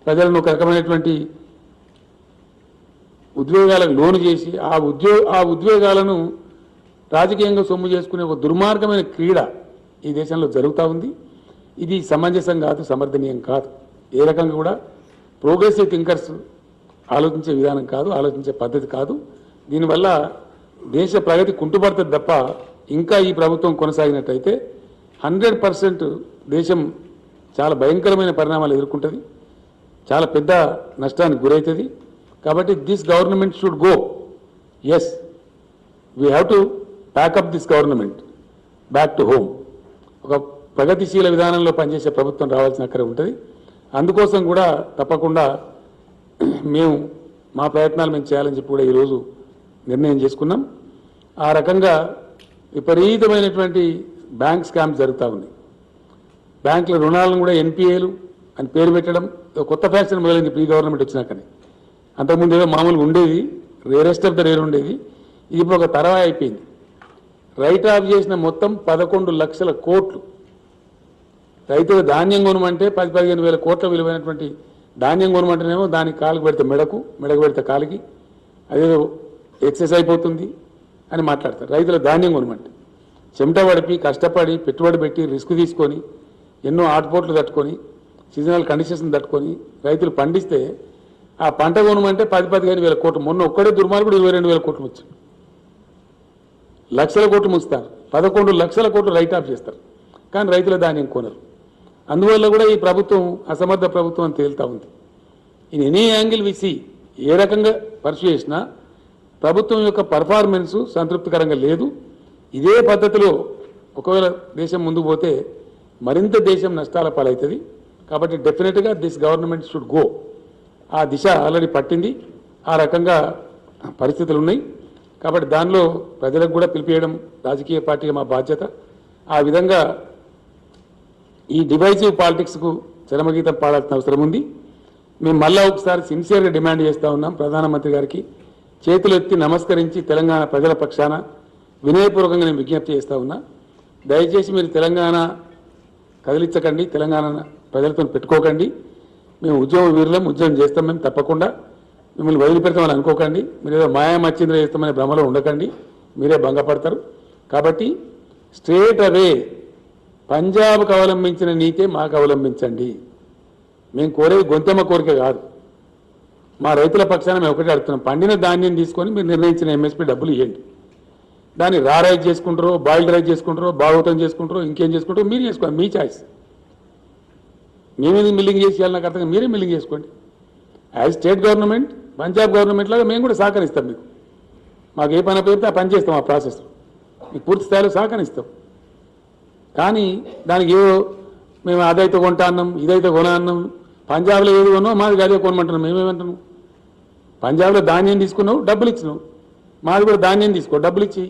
ప్రజలను ఒక రకమైనటువంటి ఉద్వేగాలకు లోను చేసి ఆ ఉద్వేగాలను రాజకీయంగా సొమ్ము చేసుకునే ఒక దుర్మార్గమైన క్రీడ ఈ దేశంలో జరుగుతూ ఉంది. ఇది సమంజసం కాదు, సమర్థనీయం కాదు. ఏ రకంగా కూడా ప్రోగ్రెసివ్ థింకర్స్ ఆలోచించే విధానం కాదు, ఆలోచించే పద్ధతి కాదు. దీనివల్ల దేశ ప్రగతి కుంటుపడుతుంది తప్ప ఇంకా ఈ ప్రభుత్వం కొనసాగినట్టయితే 100% దేశం చాలా భయంకరమైన పరిణామాలు ఎదుర్కొంటుంది, చాలా పెద్ద నష్టానికి గురవుతుంది. కాబట్టి this government should go. Yes, we have to pack up this government back to home. ఒక ప్రగతిశీల విధానంలో పనిచేసే ప్రభుత్వం రావాల్సిన అక్కడే ఉంటుంది. అందుకోసం కూడా తప్పకుండా మేము మా ప్రయత్నాలు మేము చేయాలని చెప్పి కూడా ఈరోజు నిర్ణయం చేసుకున్నాం. ఆ రకంగా విపరీతమైనటువంటి బ్యాంక్ స్కామ్స్ జరుగుతూ ఉన్నాయి. బ్యాంకుల రుణాలను కూడా ఎన్పిఏలు అని పేరు పెట్టడం కొత్త ఫ్యాషన్ మొదలైంది ప్రీ గవర్నమెంట్ వచ్చినాకనే. అంతకుముందు ఏదో మామూలుగా ఉండేది, రేరెస్ట్ ఆఫ్ ద రేర్ ఉండేది. ఇది ఇప్పుడు ఒక తరవా అయిపోయింది. రైట్ ఆఫ్ చేసిన మొత్తం 11 లక్షల కోట్లు. రైతులు ధాన్యం కొనమంటే 10-15 వేల కోట్ల విలువైనటువంటి ధాన్యం కొనమంటేనేమో దానికి కాలుకు పెడితే మెడకు పెడితే కాలికి అదేదో ఎక్సెస్ అయిపోతుంది అని మాట్లాడతారు. రైతుల ధాన్యం కొనమంటే చెమట పడిపి కష్టపడి పెట్టుబడి పెట్టి రిస్క్ తీసుకొని ఎన్నో ఆటుపోట్లు తట్టుకొని సీజనల్ కండిషన్స్ తట్టుకొని రైతులు పండిస్తే ఆ పంట కొనమంటే 10-15 వేల కోట్లు. మొన్న ఒక్కడే దుర్మార్గుడు 22 వేల కోట్లు వచ్చాయి. లక్షల కోట్లు ముంచుతారు, 11 లక్షల కోట్లు రైట్ ఆఫ్ చేస్తారు, కానీ రైతుల ధాన్యం కొనరు. అందువల్ల కూడా ఈ ప్రభుత్వం అసమర్థ ప్రభుత్వం అని తేలుతా ఉంది. ఇన్ ఎనీ యాంగిల్ విసి ఏ రకంగా పర్సూ చేసినా ప్రభుత్వం యొక్క పర్ఫార్మెన్స్ సంతృప్తికరంగా లేదు. ఇదే పద్ధతిలో ఒకవేళ దేశం ముందుకు పోతే మరింత దేశం నష్టాల పాలవుతుంది. కాబట్టి డెఫినెట్గా దిస్ గవర్నమెంట్ షుడ్ గో. ఆ దిశ ఆల్రెడీ పట్టింది. ఆ రకంగా పరిస్థితులు ఉన్నాయి. కాబట్టి దానిలో ప్రజలకు కూడా పిలిపియడం రాజకీయ పార్టీగా మా బాధ్యత. ఆ విధంగా ఈ డివైజివ్ పాలిటిక్స్కు చరమగీతం పాడాల్సిన అవసరం ఉంది. మేము మళ్ళా ఒకసారి సిన్సియర్గా డిమాండ్ చేస్తూ ఉన్నాం ప్రధానమంత్రి గారికి. చేతులెత్తి నమస్కరించి తెలంగాణ ప్రజల పక్షాన వినయపూర్వకంగా నేను విజ్ఞప్తి చేస్తూ ఉన్నా. దయచేసి మీరు తెలంగాణ కదిలించకండి, తెలంగాణ ప్రజలతో పెట్టుకోకండి. మేము ఉద్యమ వీరులం, ఉద్యమం చేస్తాం. మేము తప్పకుండా మిమ్మల్ని వదిలిపెడతామని అనుకోకండి. మీరు ఏదో మాయామచ్చింద్ర చేస్తామనే భ్రమలో ఉండకండి, మీరే భంగపడతారు. కాబట్టి స్ట్రేట్ అవే పంజాబ్కు అవలంబించిన నీతే మాకు అవలంబించండి. మేము కోరేది గొంతెమ్మ కోరిక కాదు. మా రైతుల పక్షాన మేము ఒకటే అడుగుతున్నాం, పండిన ధాన్యం తీసుకొని మీరు నిర్ణయించిన ఎంఎస్పీ డబ్బులు ఇవ్వండి. దాన్ని రైజ్ చేసుకుంటారో, బాయిల్డ్ రైజ్ చేసుకుంటారో, భాగవతం చేసుకుంటారో, ఇంకేం చేసుకుంటారో మీరు చేసుకోండి, మీ చాయిస్. మేమేది మిల్లింగ్ చేసి ఇవ్వాలి నాకు అర్థం, మీరే మిల్లింగ్ చేసుకోండి. As state government, Punjab government లాగా మేము కూడా సహకరిస్తాం. మీకు మాకు ఏ పని పేరుతో ఆ పని చేస్తాం, ఆ ప్రాసెస్ మీకు పూర్తి స్థాయిలో సహకరిస్తాం. కానీ దానికి ఏదో మేము అదైతే కొంటా అన్నాం, ఇదైతే కొన అన్నాం, పంజాబ్లో ఏది కొన్నావు మాది అదే కొనమంటున్నాం. మేమేమంటున్నాం, పంజాబ్లో ధాన్యం తీసుకున్నావు, డబ్బులు ఇచ్చినావు, మాది కూడా ధాన్యం తీసుకో, డబ్బులు ఇచ్చి.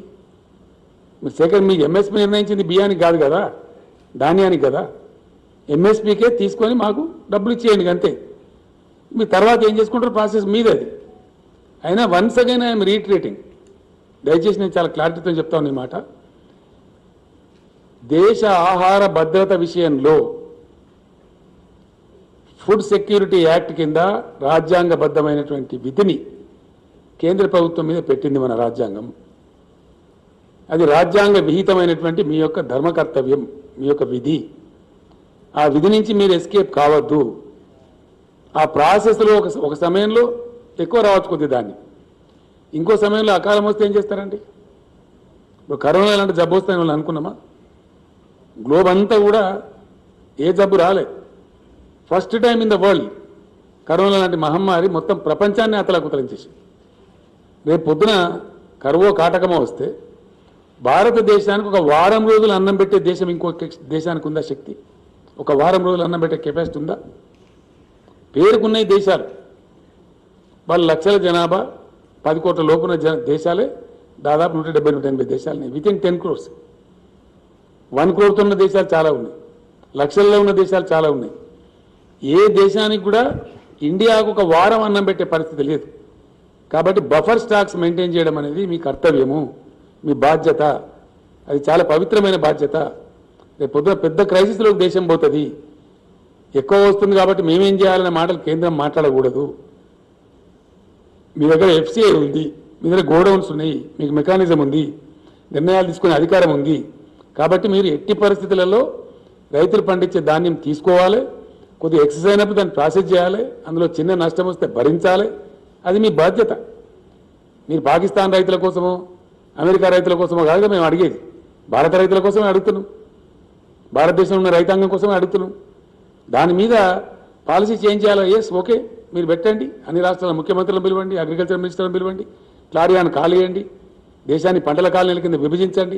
మీరు సెకండ్ మీకు ఎంఎస్పీ నిర్ణయించింది బియ్యానికి కాదు కదా, ధాన్యానికి కదా. ఎంఎస్పీకే తీసుకొని మాకు డబ్బులు ఇచ్చేయండి అంతే. మీ తర్వాత ఏం చేసుకుంటారు ప్రాసెస్ మీదది. అయినా వన్స్ అగైన్ ఐఎమ్ రీట్రేటింగ్, దయచేసి నేను చాలా క్లారిటీతో చెప్తా ఉన్నా ఈ మాట. దేశ ఆహార భద్రత విషయంలో ఫుడ్ సెక్యూరిటీ యాక్ట్ కింద రాజ్యాంగబద్ధమైనటువంటి విధిని కేంద్ర ప్రభుత్వం మీద పెట్టింది మన రాజ్యాంగం. అది రాజ్యాంగ విహితమైనటువంటి మీ యొక్క ధర్మ కర్తవ్యం, మీ యొక్క విధి. ఆ విధి నుంచి మీరు ఎస్కేప్ కావద్దు. ఆ ప్రాసెస్లో ఒక సమయంలో ఎక్కువ రావచ్చు కొద్ది దాన్ని, ఇంకో సమయంలో అకాలం వస్తే ఏం చేస్తారండి? ఇప్పుడు కరోనా లాంటి జబ్బు వస్తాయని వాళ్ళు అనుకున్నామా? గ్లోబ్ అంతా కూడా ఏ జబ్బు రాలే. First time in the world corona లాంటి మహమ్మారి మొత్తం ప్రపంచాన్ని అతలాకుతలం చేసింది. రేపు పొద్దున కరువో కాటకమో వస్తే భారతదేశానికి ఒక వారం రోజులు అన్నం పెట్టే దేశం ఇంకో దేశానికి ఉందా శక్తి? ఒక వారం రోజులు అన్నం పెట్టే కెపాసిటీ ఉందా? పేరుకున్న దేశాలు, వాళ్ళ లక్షల జనాభా 10 కోట్ల లోపున దేశాలే దాదాపు 170-180 దేశాలని వితిన్ 10 crores. 1 crore ఉన్న దేశాలు చాలా ఉన్నాయి, లక్షల్లో ఉన్న దేశాలు చాలా ఉన్నాయి. ఏ దేశానికి కూడా ఇండియాకు ఒక వారం అన్నం పెట్టే పరిస్థితి లేదు. కాబట్టి బఫర్ స్టాక్స్ మెయింటైన్ చేయడం అనేది మీ కర్తవ్యము, మీ బాధ్యత. అది చాలా పవిత్రమైన బాధ్యత. రేపు పొద్దున పెద్ద క్రైసిస్లోకి దేశం పోతుంది. ఎక్కువ వస్తుంది కాబట్టి మేమేం చేయాలనే మాటలు కేంద్రం మాట్లాడకూడదు. మీ దగ్గర ఎఫ్సిఐ ఉంది, మీ దగ్గర గోడౌన్స్ ఉన్నాయి, మీకు మెకానిజం ఉంది, నిర్ణయాలు తీసుకునే అధికారం ఉంది. కాబట్టి మీరు ఎట్టి పరిస్థితులలో రైతులు పండించే ధాన్యం తీసుకోవాలి, కొద్దిగా ఎక్సెస్ అయినప్పుడు దాన్ని ప్రాసెస్ చేయాలి, అందులో చిన్న నష్టం వస్తే భరించాలి. అది మీ బాధ్యత. మీరు పాకిస్తాన్ రైతుల కోసమో అమెరికా రైతుల కోసమో కాదుగా మేము అడిగేది, భారత రైతుల కోసమే అడుగుతున్నాం, భారతదేశంలో ఉన్న రైతాంగం కోసమే అడుగుతున్నాం. దాని మీద పాలసీ చేంజ్ చేయాలో ఎస్ ఓకే, మీరు పెట్టండి. అన్ని రాష్ట్రాల ముఖ్యమంత్రులను పిలవండి, అగ్రికల్చర్ మినిస్టర్లను పిలవండి, క్లారియాను కాలేయండి, దేశాన్ని పంటల కాలనీల కింద విభజించండి,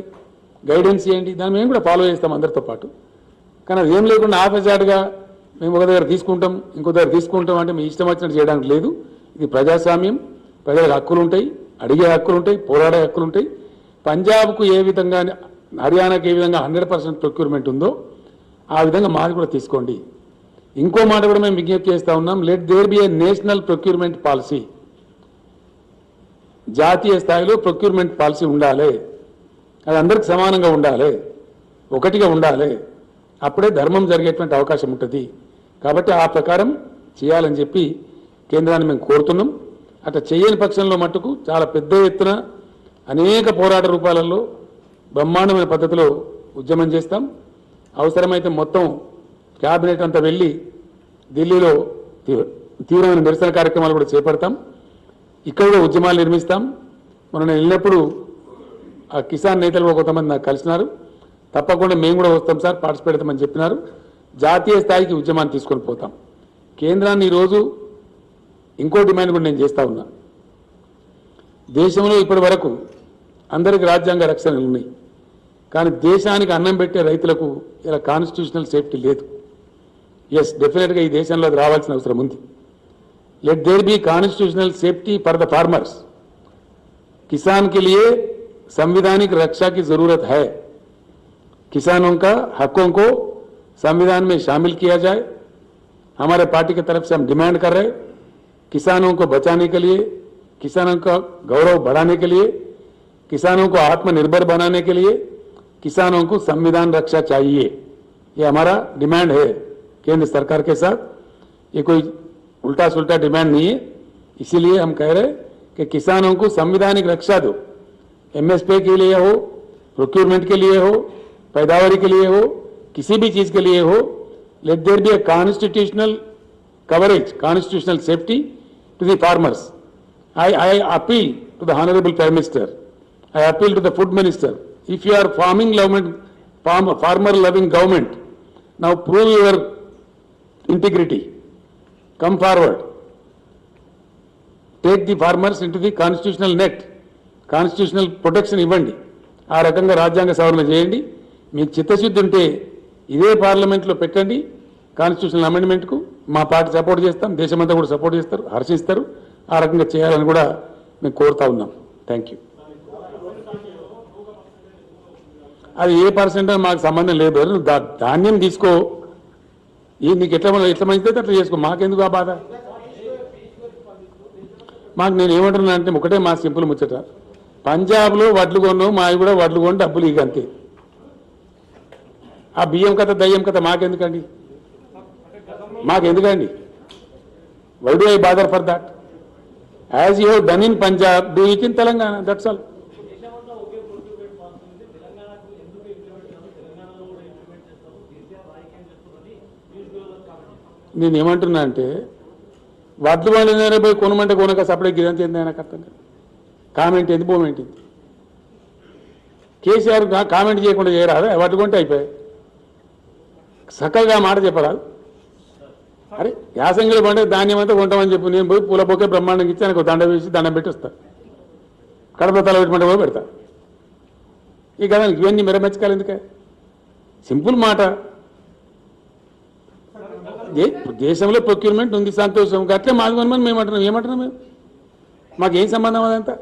గైడెన్స్ చేయండి. దాన్ని మేము కూడా ఫాలో చేస్తాం అందరితో పాటు. కానీ అది ఏం లేకుండా ఆఫీసార్డ్గా మేము ఒక దగ్గర తీసుకుంటాం ఇంకో దగ్గర తీసుకుంటాం అంటే మీ ఇష్టం వచ్చినట్టు చేయడానికి లేదు. ఇది ప్రజాస్వామ్యం, ప్రజలకు హక్కులు ఉంటాయి, అడిగే హక్కులు ఉంటాయి, పోరాడే హక్కులు ఉంటాయి. పంజాబ్కు ఏ విధంగా, హర్యానాకు ఏ విధంగా 100% ప్రొక్యూర్మెంట్ ఉందో ఆ విధంగా మాది కూడా తీసుకోండి. ఇంకో మాట కూడా మేము విజ్ఞప్తి చేస్తూ ఉన్నాం, let there be a national procurement policy. జాతీయ స్థాయిలో ప్రొక్యూర్మెంట్ పాలసీ ఉండాలి. అది అందరికి సమానంగా ఉండాలి, ఒకటిగా ఉండాలి. అప్పుడే ధర్మం జరిగేటువంటి అవకాశం ఉంటుంది. కాబట్టి ఆ ప్రకారం చేయాలని చెప్పి కేంద్రాన్ని మేము కోరుతున్నాం. అట్లా చేయని పక్షంలో మట్టుకు చాలా పెద్ద ఎత్తున అనేక పోరాట రూపాలలో బ్రహ్మాండమైన పద్ధతిలో ఉద్యమం చేస్తాం. అవసరమైతే మొత్తం క్యాబినెట్ అంతా వెళ్ళి ఢిల్లీలో తీవ్రమైన నిరసన కార్యక్రమాలు కూడా చేపడతాం. ఇక్కడ కూడా ఉద్యమాలు నిర్మిస్తాం. మొన్న నేను వెళ్ళినప్పుడు ఆ కిసాన్ నేతలు కొంతమంది నాకు కలిసినారు. తప్పకుండా మేము కూడా వస్తాం సార్, పార్టిసిపేట్ అవుతామని చెప్పినారు. జాతీయ స్థాయికి ఉద్యమాన్ని తీసుకొని పోతాం. కేంద్రాన్ని ఈరోజు ఇంకో డిమాండ్ కూడా నేను చేస్తా ఉన్నా. దేశంలో ఇప్పటి వరకు అందరికి రాజ్యాంగ రక్షణలు ఉన్నాయి, కానీ దేశానికి అన్నం పెట్టే రైతులకు ఇలా కాన్స్టిట్యూషనల్ సేఫ్టీ లేదు. ఎస్, డెఫినెట్గా ఈ దేశంలో అది రావాల్సిన అవసరం ఉంది. Let there be constitutional safety for the farmers. किसान के लिए संवैधानिक रक्षा की जरूरत है. किसानों का हकों को संविधान में शामिल किया जाए. हमारे पार्टी की तरफ से हम डिमांड कर रहे हैं, किसानों को बचाने के लिए, किसानों का गौरव बढ़ाने के लिए, किसानों को आत्मनिर्भर बनाने के लिए किसानों को संविधान रक्षा चाहिए. ये हमारा डिमांड है केंद्र सरकार के साथ. ये कोई उल्टा सुल्टा डिमांड नहीं है. इसीलिए हम कह रहे हैं कि किसानों को संवैधानिक रक्षा दो. एमएसपी के लिए हो, प्रोक्योरमेंट के लिए हो, पैदावारी के लिए हो, किसी भी चीज के लिए हो, let there be a constitutional coverage, constitutional safety to the farmers. I appeal to the Honorable Prime Minister. I appeal to the Food Minister. If you are farmer loving government, now prove your integrity. Come forward. Take the farmers into the constitutional net. Constitutional protection ఇవ్వండి. ఆ రకంగా రాజ్యాంగ సవరణ చేయండి. మీకు చిత్తశుద్ధి ఉంటే ఇదే పార్లమెంట్లో పెట్టండి కాన్స్టిట్యూషనల్ అమెండ్మెంట్కు. మా పార్టీ సపోర్ట్ చేస్తాం, దేశమంతా కూడా సపోర్ట్ చేస్తారు, హర్షిస్తారు. ఆ రకంగా చేయాలని కూడా మేము కోరుతా ఉన్నాం. Thank you. అది ఏ పర్సెంట్ మాకు సంబంధం లేదు. ధాన్యం తీసుకో, నీకు ఎట్లా మంచిదే అట్లా చేసుకో, మాకెందుకు ఆ బాధ. మాకు నేను ఏమంటున్నా అంటే ఒకటే మా సింపుల్ ముచ్చట, పంజాబ్లో వడ్లు కొన్నావు, మావి కూడా వడ్లు కొని డబ్బులు ఇక అంతే. ఆ బియ్యం కథ దయ్యం కథ మాకెందుకండి, మాకెందుకండి? Why do I bother for that? As you have done in Punjab, do it in Telangana, that's all. నేను ఏమంటున్నా అంటే వడ్లు వండిన పోయి కొనమంటే కొనక సపడే గిరంత ఏంది నాకు అర్థం కాదు. కామెంట్ ఏంది, మూమెంట్ ఏంది? కేసీఆర్ కామెంట్ చేయకుండా చేయరాదా? వడ్లు కొంటే అయిపోయాయి. చక్కగా మాట చెప్పరాదు. అరే యాసంగిలో పండే ధాన్యం అంతా కొంటామని చెప్పి నేను పోయి పూల బొకే బ్రహ్మాండంగా ఇచ్చి ఆయనకు దండ వేసి దండం పెట్టి వస్తా, కడప తల పెట్టమంటే పోయి పెడతా. ఈ కదా ఇవన్నీ మెరమెచ్చకాలి ఎందుకే? సింపుల్ మాట. దేశంలో ప్రొక్యూర్మెంట్ ఉంది, సంతోషం. అట్లే మాది కొనమని మేము అంటున్నాం. ఏమంటున్నాం మేము? మాకేం సంబంధం అదంతా?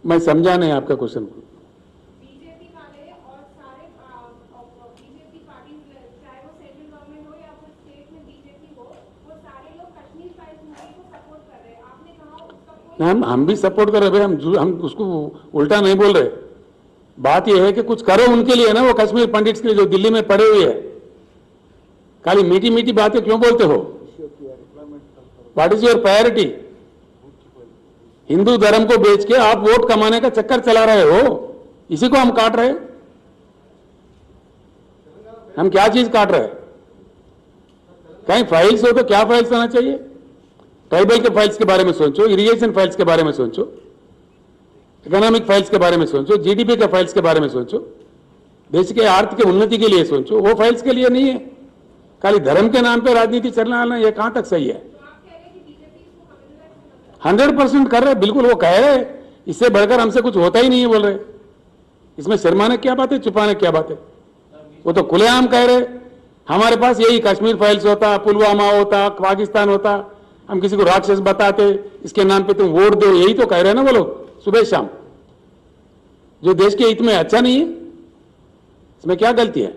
मैं समझा नहीं आपका क्वेश्चन को। बीजेपी वाले और सारे बीजेपी पार्टी चाहे वो सेंट्रल गवर्नमेंट हो या फिर स्टेट में बीजेपी हो, वो सारे लोग कश्मीर फाइल्स मूवी को सपोर्ट कर रहे हैं। आपने कहा उसका कोई हम भी सपोर्ट कर रहे हैं, हम उसको उल्टा नहीं बोल रहे। बात यह है कि कुछ करो उनके लिए ना, वो कश्मीर पंडित्स के लिए जो दिल्ली में पड़े हुए हैं। खाली मीठी मीठी बातें क्यों बोलते हो? What is your priority? Hindu धर्म को बेच के आप वोट कमाने का चक्कर चला रहे हो, इसी को हम काट रहे हैं। हम क्या चीज काट रहे हैं? कहीं फाइल्स हो तो क्या फाइल्स होना चाहिए? ट्राइबल के फाइल्स के बारे में सोचो, इरिगेशन फाइल्स के बारे में सोचो, इकोनॉमिक फाइल्स के बारे में सोचो, जीडीपी के फाइल्स के बारे में सोचो, देश के आर्थिक उन्नति के लिए सोचो। वो फाइल्स के लिए नहीं है। खाली धर्म के नाम पे राजनीति चलना ये कहां तक सही है? 100% कर रहे, बिल्कुल वो कह रहे। इससे बढ़कर हमसे कुछ होता ही नहीं है बोल रहे। इसमें शर्माने क्या बात है, छुपाने क्या बात है? वो तो खुलेआम कह रहे। हमारे पास यही कश्मीर फाइल्स होता, पुलवामा होता, पाकिस्तान होता, हम किसी को राक्षस बताते, इसके नाम पे तुम वोट दो, यही तो कह रहे हैं ना वो लोग सुबह शाम। जो देश के हित में अच्छा नहीं है, इसमें क्या गलती है?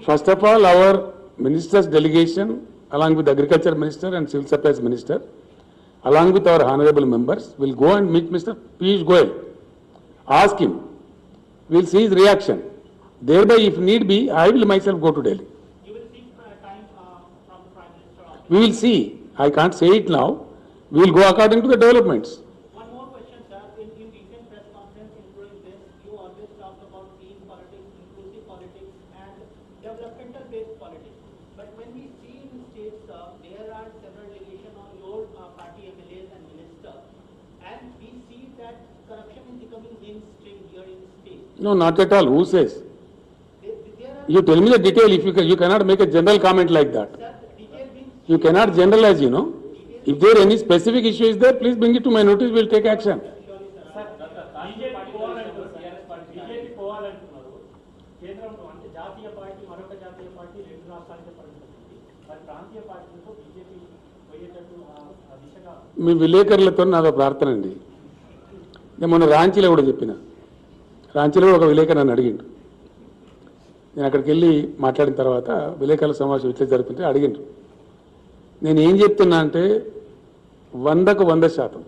First of all, our minister's delegation, along with the agriculture minister and civil supplies minister, along with our honorable members, will go and meet Mr. Piyush Goyal. Ask him. We'll see his reaction. Thereby, if need be, I will myself go to Delhi. You will seek time from the Prime Minister office. We will see. I can't say it now. We will go according to the developments. One more question, sir. In recent press conference, including this, you always talked about clean politics, inclusive politics, and developmental-based politics. But when we see in states, there are several delegations on your party MLAs and ministers, and we see that corruption is becoming mainstream here in the state. No, not at all. Who says? There are, You tell me the detail. If you cannot make a general comment like that. sir, detail means You cannot generalize, you know. If there any specific issue is there, please bring it to my notice. We'll take action. BJP పోవాలంటున్నారు కేంద్రంలో, అంటే జాతీయ పార్టీ మరొక జాతీయ పార్టీ రెండు రాష్ట్రాలకే పరిమితమైంది. మరి ప్రాంతీయ పార్టీలతో బీజేపీ పోయేటట్టు ఆ దిశగా మీ విలేకరులతో నాదో ప్రార్థన అండి. నేను మొన్న రాంచీలో కూడా చెప్పిన. రాంచీలో ఒక విలేకరు నన్ను అడిగిండు. నేను అక్కడికి వెళ్ళి మాట్లాడిన తర్వాత విలేకరుల సమావేశం ఇట్లా జరుగుతుంటే అడిగిండ్రు. నేను ఏం చెప్తున్నా అంటే 100కు 100%.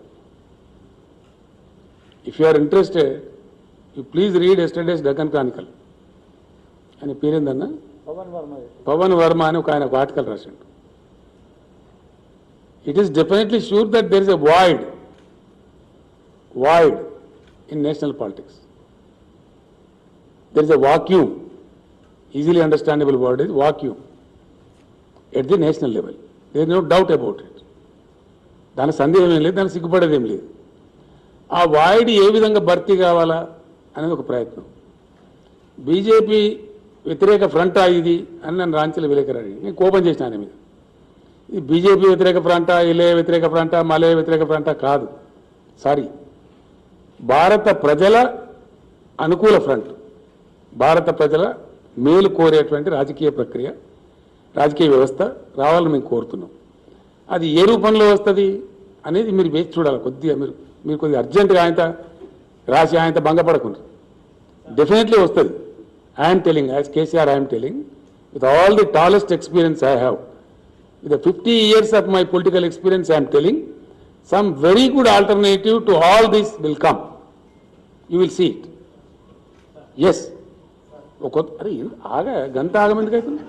If you are interested, you please read yesterday's Deccan Chronicle. ఆయన పేరేందన్నా, పవన్ వర్మ అని ఒక ఆయన ఒక ఆర్టికల్ రాసిండు. It is definitely sure that there is a void in national politics. There is a vacuum, easily understandable word is vacuum at the national level. There is no doubt about it. దాని సందేహం ఏం లేదు, దాని సిగ్గుపడేది ఏం లేదు. ఆ వాయిడ్ ఏ విధంగా భర్తీ కావాలా అనేది ఒక ప్రయత్నం. బీజేపీ వ్యతిరేక ఫ్రంటా ఇది అని నన్ను రాంచీల విలేకరు అడిగి నేను కోపం చేసిన ఆయన మీద. ఇది బీజేపీ వ్యతిరేక ఫ్రంటా, ఇలే వ్యతిరేక ఫ్రంటా, మలే వ్యతిరేక ఫ్రంటా కాదు. సారీ, భారత ప్రజల అనుకూల ఫ్రంట్, భారత ప్రజల మేలు కోరేటువంటి రాజకీయ ప్రక్రియ, రాజకీయ వ్యవస్థ రావాలని మేము కోరుతున్నాం. అది ఏ రూపంలో వస్తుంది అనేది మీరు వేచి చూడాలి. కొద్దిగా మీరు కొద్దిగా అర్జెంటుగా ఆయనతో రాసి ఆయనతో భంగపడకుండా డెఫినెట్లీ వస్తుంది. I'm telling, as KCR I'm telling, with all the tallest experience I have, with 50 years of my political experience, I am telling, some very good alternative to all this will come. You will see it. Yes. అరే ఆగా గంట ఆగమెందుకు అవుతుంది?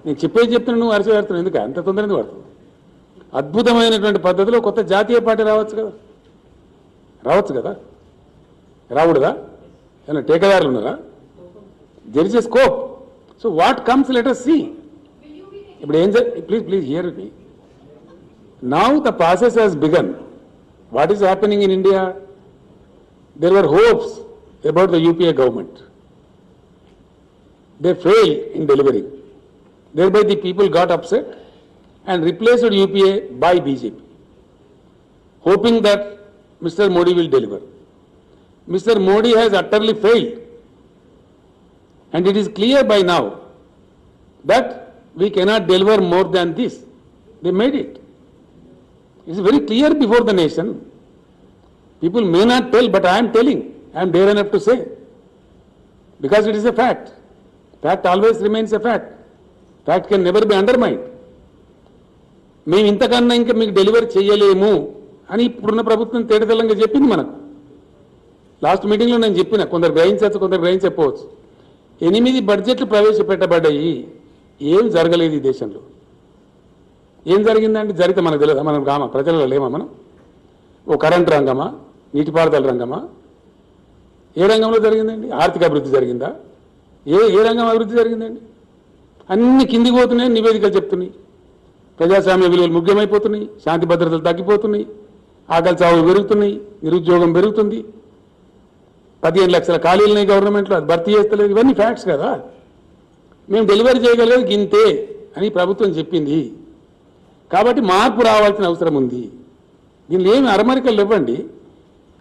నేను చెప్పేది చెప్తున్నా, నువ్వు అరిచి పెడుతున్నావు ఎందుకు? అంత తొందర ఎందుకు పడుతుంది? అద్భుతమైనటువంటి పద్ధతిలో కొత్త జాతీయ పార్టీ రావచ్చు కదా, రాకూడదా? ఏమన్నా టేకదారులు ఉన్నారా? There is a scope. So what comes let us see. ఇప్పుడు ఏం please hear me. Now the process has begun. What is happening in India? There were hopes about the UPA government. They failed in delivering. Thereby the people got upset and replaced UPA by BJP, hoping that Mr. Modi will deliver. Mr. Modi has utterly failed. And it is clear by now that we cannot deliver more than this. They made it. It's very clear before the nation. People may not tell, but I am telling. I am dare enough to say. Because it is a fact. Fact always remains a fact. Fact can never be undermined. మేము ఇంతకన్నా ఇంకా మీకు డెలివరీ చేయలేము అని ఇప్పుడున్న ప్రభుత్వం తేటతెల్లంగా చెప్పింది మనకు. లాస్ట్ మీటింగ్లో నేను చెప్పిన, కొందరు గ్రహించవచ్చు, కొందరు గ్రహించకపోవచ్చు. 8 బడ్జెట్లు ప్రవేశపెట్టబడ్డాయి. ఏం జరగలేదు ఈ దేశంలో. ఏం జరిగిందంటే జరిగితే మనకు తెలియదు. మనం ప్రజలలో లేమా మనం? ఓ కరెంట్ రంగమా, నీటిపారుదల రంగమా, ఏ రంగంలో జరిగిందండి? ఆర్థిక అభివృద్ధి జరిగిందా? ఏ రంగం అభివృద్ధి జరిగిందండి? అన్ని కిందికి పోతున్నాయి, నివేదికలు చెప్తున్నాయి. ప్రజాస్వామ్య విలువలు ముఖ్యమైపోతున్నాయి, శాంతి భద్రతలు తగ్గిపోతున్నాయి, ఆకలి చావులు పెరుగుతున్నాయి, నిరుద్యోగం పెరుగుతుంది, 15 లక్షల ఖాళీలున్నాయి గవర్నమెంట్లో, అది భర్తీ చేస్తలేదు. ఇవన్నీ ఫ్యాక్ట్స్ కదా. మేము డెలివరీ చేయగలేదు గింతే అని ప్రభుత్వం చెప్పింది. కాబట్టి మార్పు రావాల్సిన అవసరం ఉంది. దీనిలో ఏమి అరమరికలు ఇవ్వండి.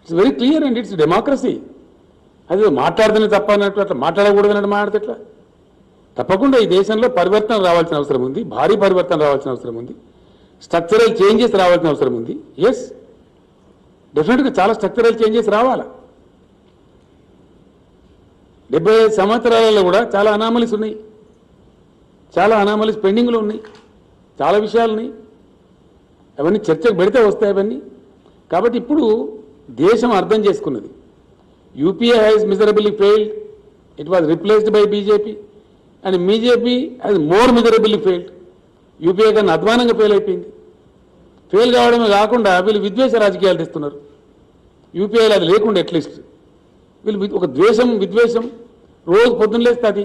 It's very clear and it's democracy. అది మాట్లాడుతున్న తప్ప అన్నట్టు అట్లా మాట్లాడకూడదు అన్నట్టు మాట్లాడితే ఎట్లా? తప్పకుండా ఈ దేశంలో పరివర్తన రావాల్సిన అవసరం ఉంది, భారీ పరివర్తన రావాల్సిన అవసరం ఉంది, స్ట్రక్చరల్ చేంజెస్ రావాల్సిన అవసరం ఉంది. ఎస్, డెఫినెట్గా చాలా స్ట్రక్చరల్ చేంజెస్ రావాలా. 75 సంవత్సరాలలో కూడా చాలా అనామలీస్ ఉన్నాయి, చాలా అనామలీస్ పెండింగ్లో ఉన్నాయి, చాలా విషయాలు ఉన్నాయి. అవన్నీ చర్చకు పెడితే వస్తాయి అవన్నీ. కాబట్టి ఇప్పుడు దేశం అర్థం చేసుకున్నది. UPA has miserably failed, it was replaced by BJP and BJP has more miserably failed. UPA కన్నా అధ్వానంగా ఫెయిల్ అయిపోయింది. ఫెయిల్ కావడమే కాకుండా వీళ్ళు విద్వేష రాజకీయాలు తెస్తున్నారు. యూపీఐలో అది లేకుండా అట్లీస్ట్ వీళ్ళు ఒక ద్వేషం, విద్వేషం రోజు పొద్దున్న లేస్తే అది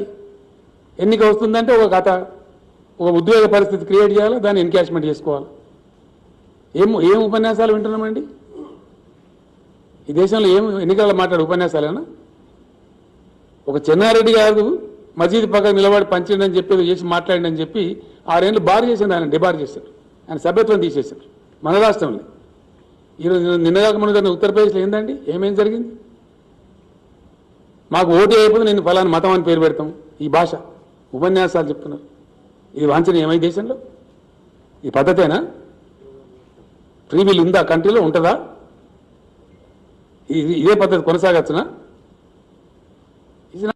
ఎన్నిక వస్తుందంటే ఒక కథ, ఒక ఉద్వేగ పరిస్థితి క్రియేట్ చేయాలి, దాన్ని ఎన్కాష్మెంట్ చేసుకోవాలి. ఏం ఉపన్యాసాలు వింటున్నామండి ఈ దేశంలో? ఏం ఎన్నికల మాట్లాడే ఉపన్యాసాలేనా? ఒక చెన్నారెడ్డి గారు మసీదు పక్కన నిలబడి పంచిండని చెప్పి చేసి మాట్లాడిందని చెప్పి 6 ఏళ్ళు బార్ చేసింది, ఆయన డిబార్ చేశారు, ఆయన సభ్యత్వం తీసేశారు మన రాష్ట్రంలో. ఈరోజు నిన్నగాక మన ఉత్తరప్రదేశ్లో ఏందండి, ఏమేం జరిగింది? మాకు ఓటు అయిపోతే నేను ఫలానా మతం అని పేరు పెడతాం, ఈ భాష ఉపన్యాసాలు చెప్తున్నారు. ఇది వాంఛనీయమా ఈ దేశంలో? ఈ పద్ధతేనా? ఫ్రీ విల్ ఉందా కంట్రీలో? ఉంటుందా? ఇదే పద్ధతి కొనసాగచ్చునా?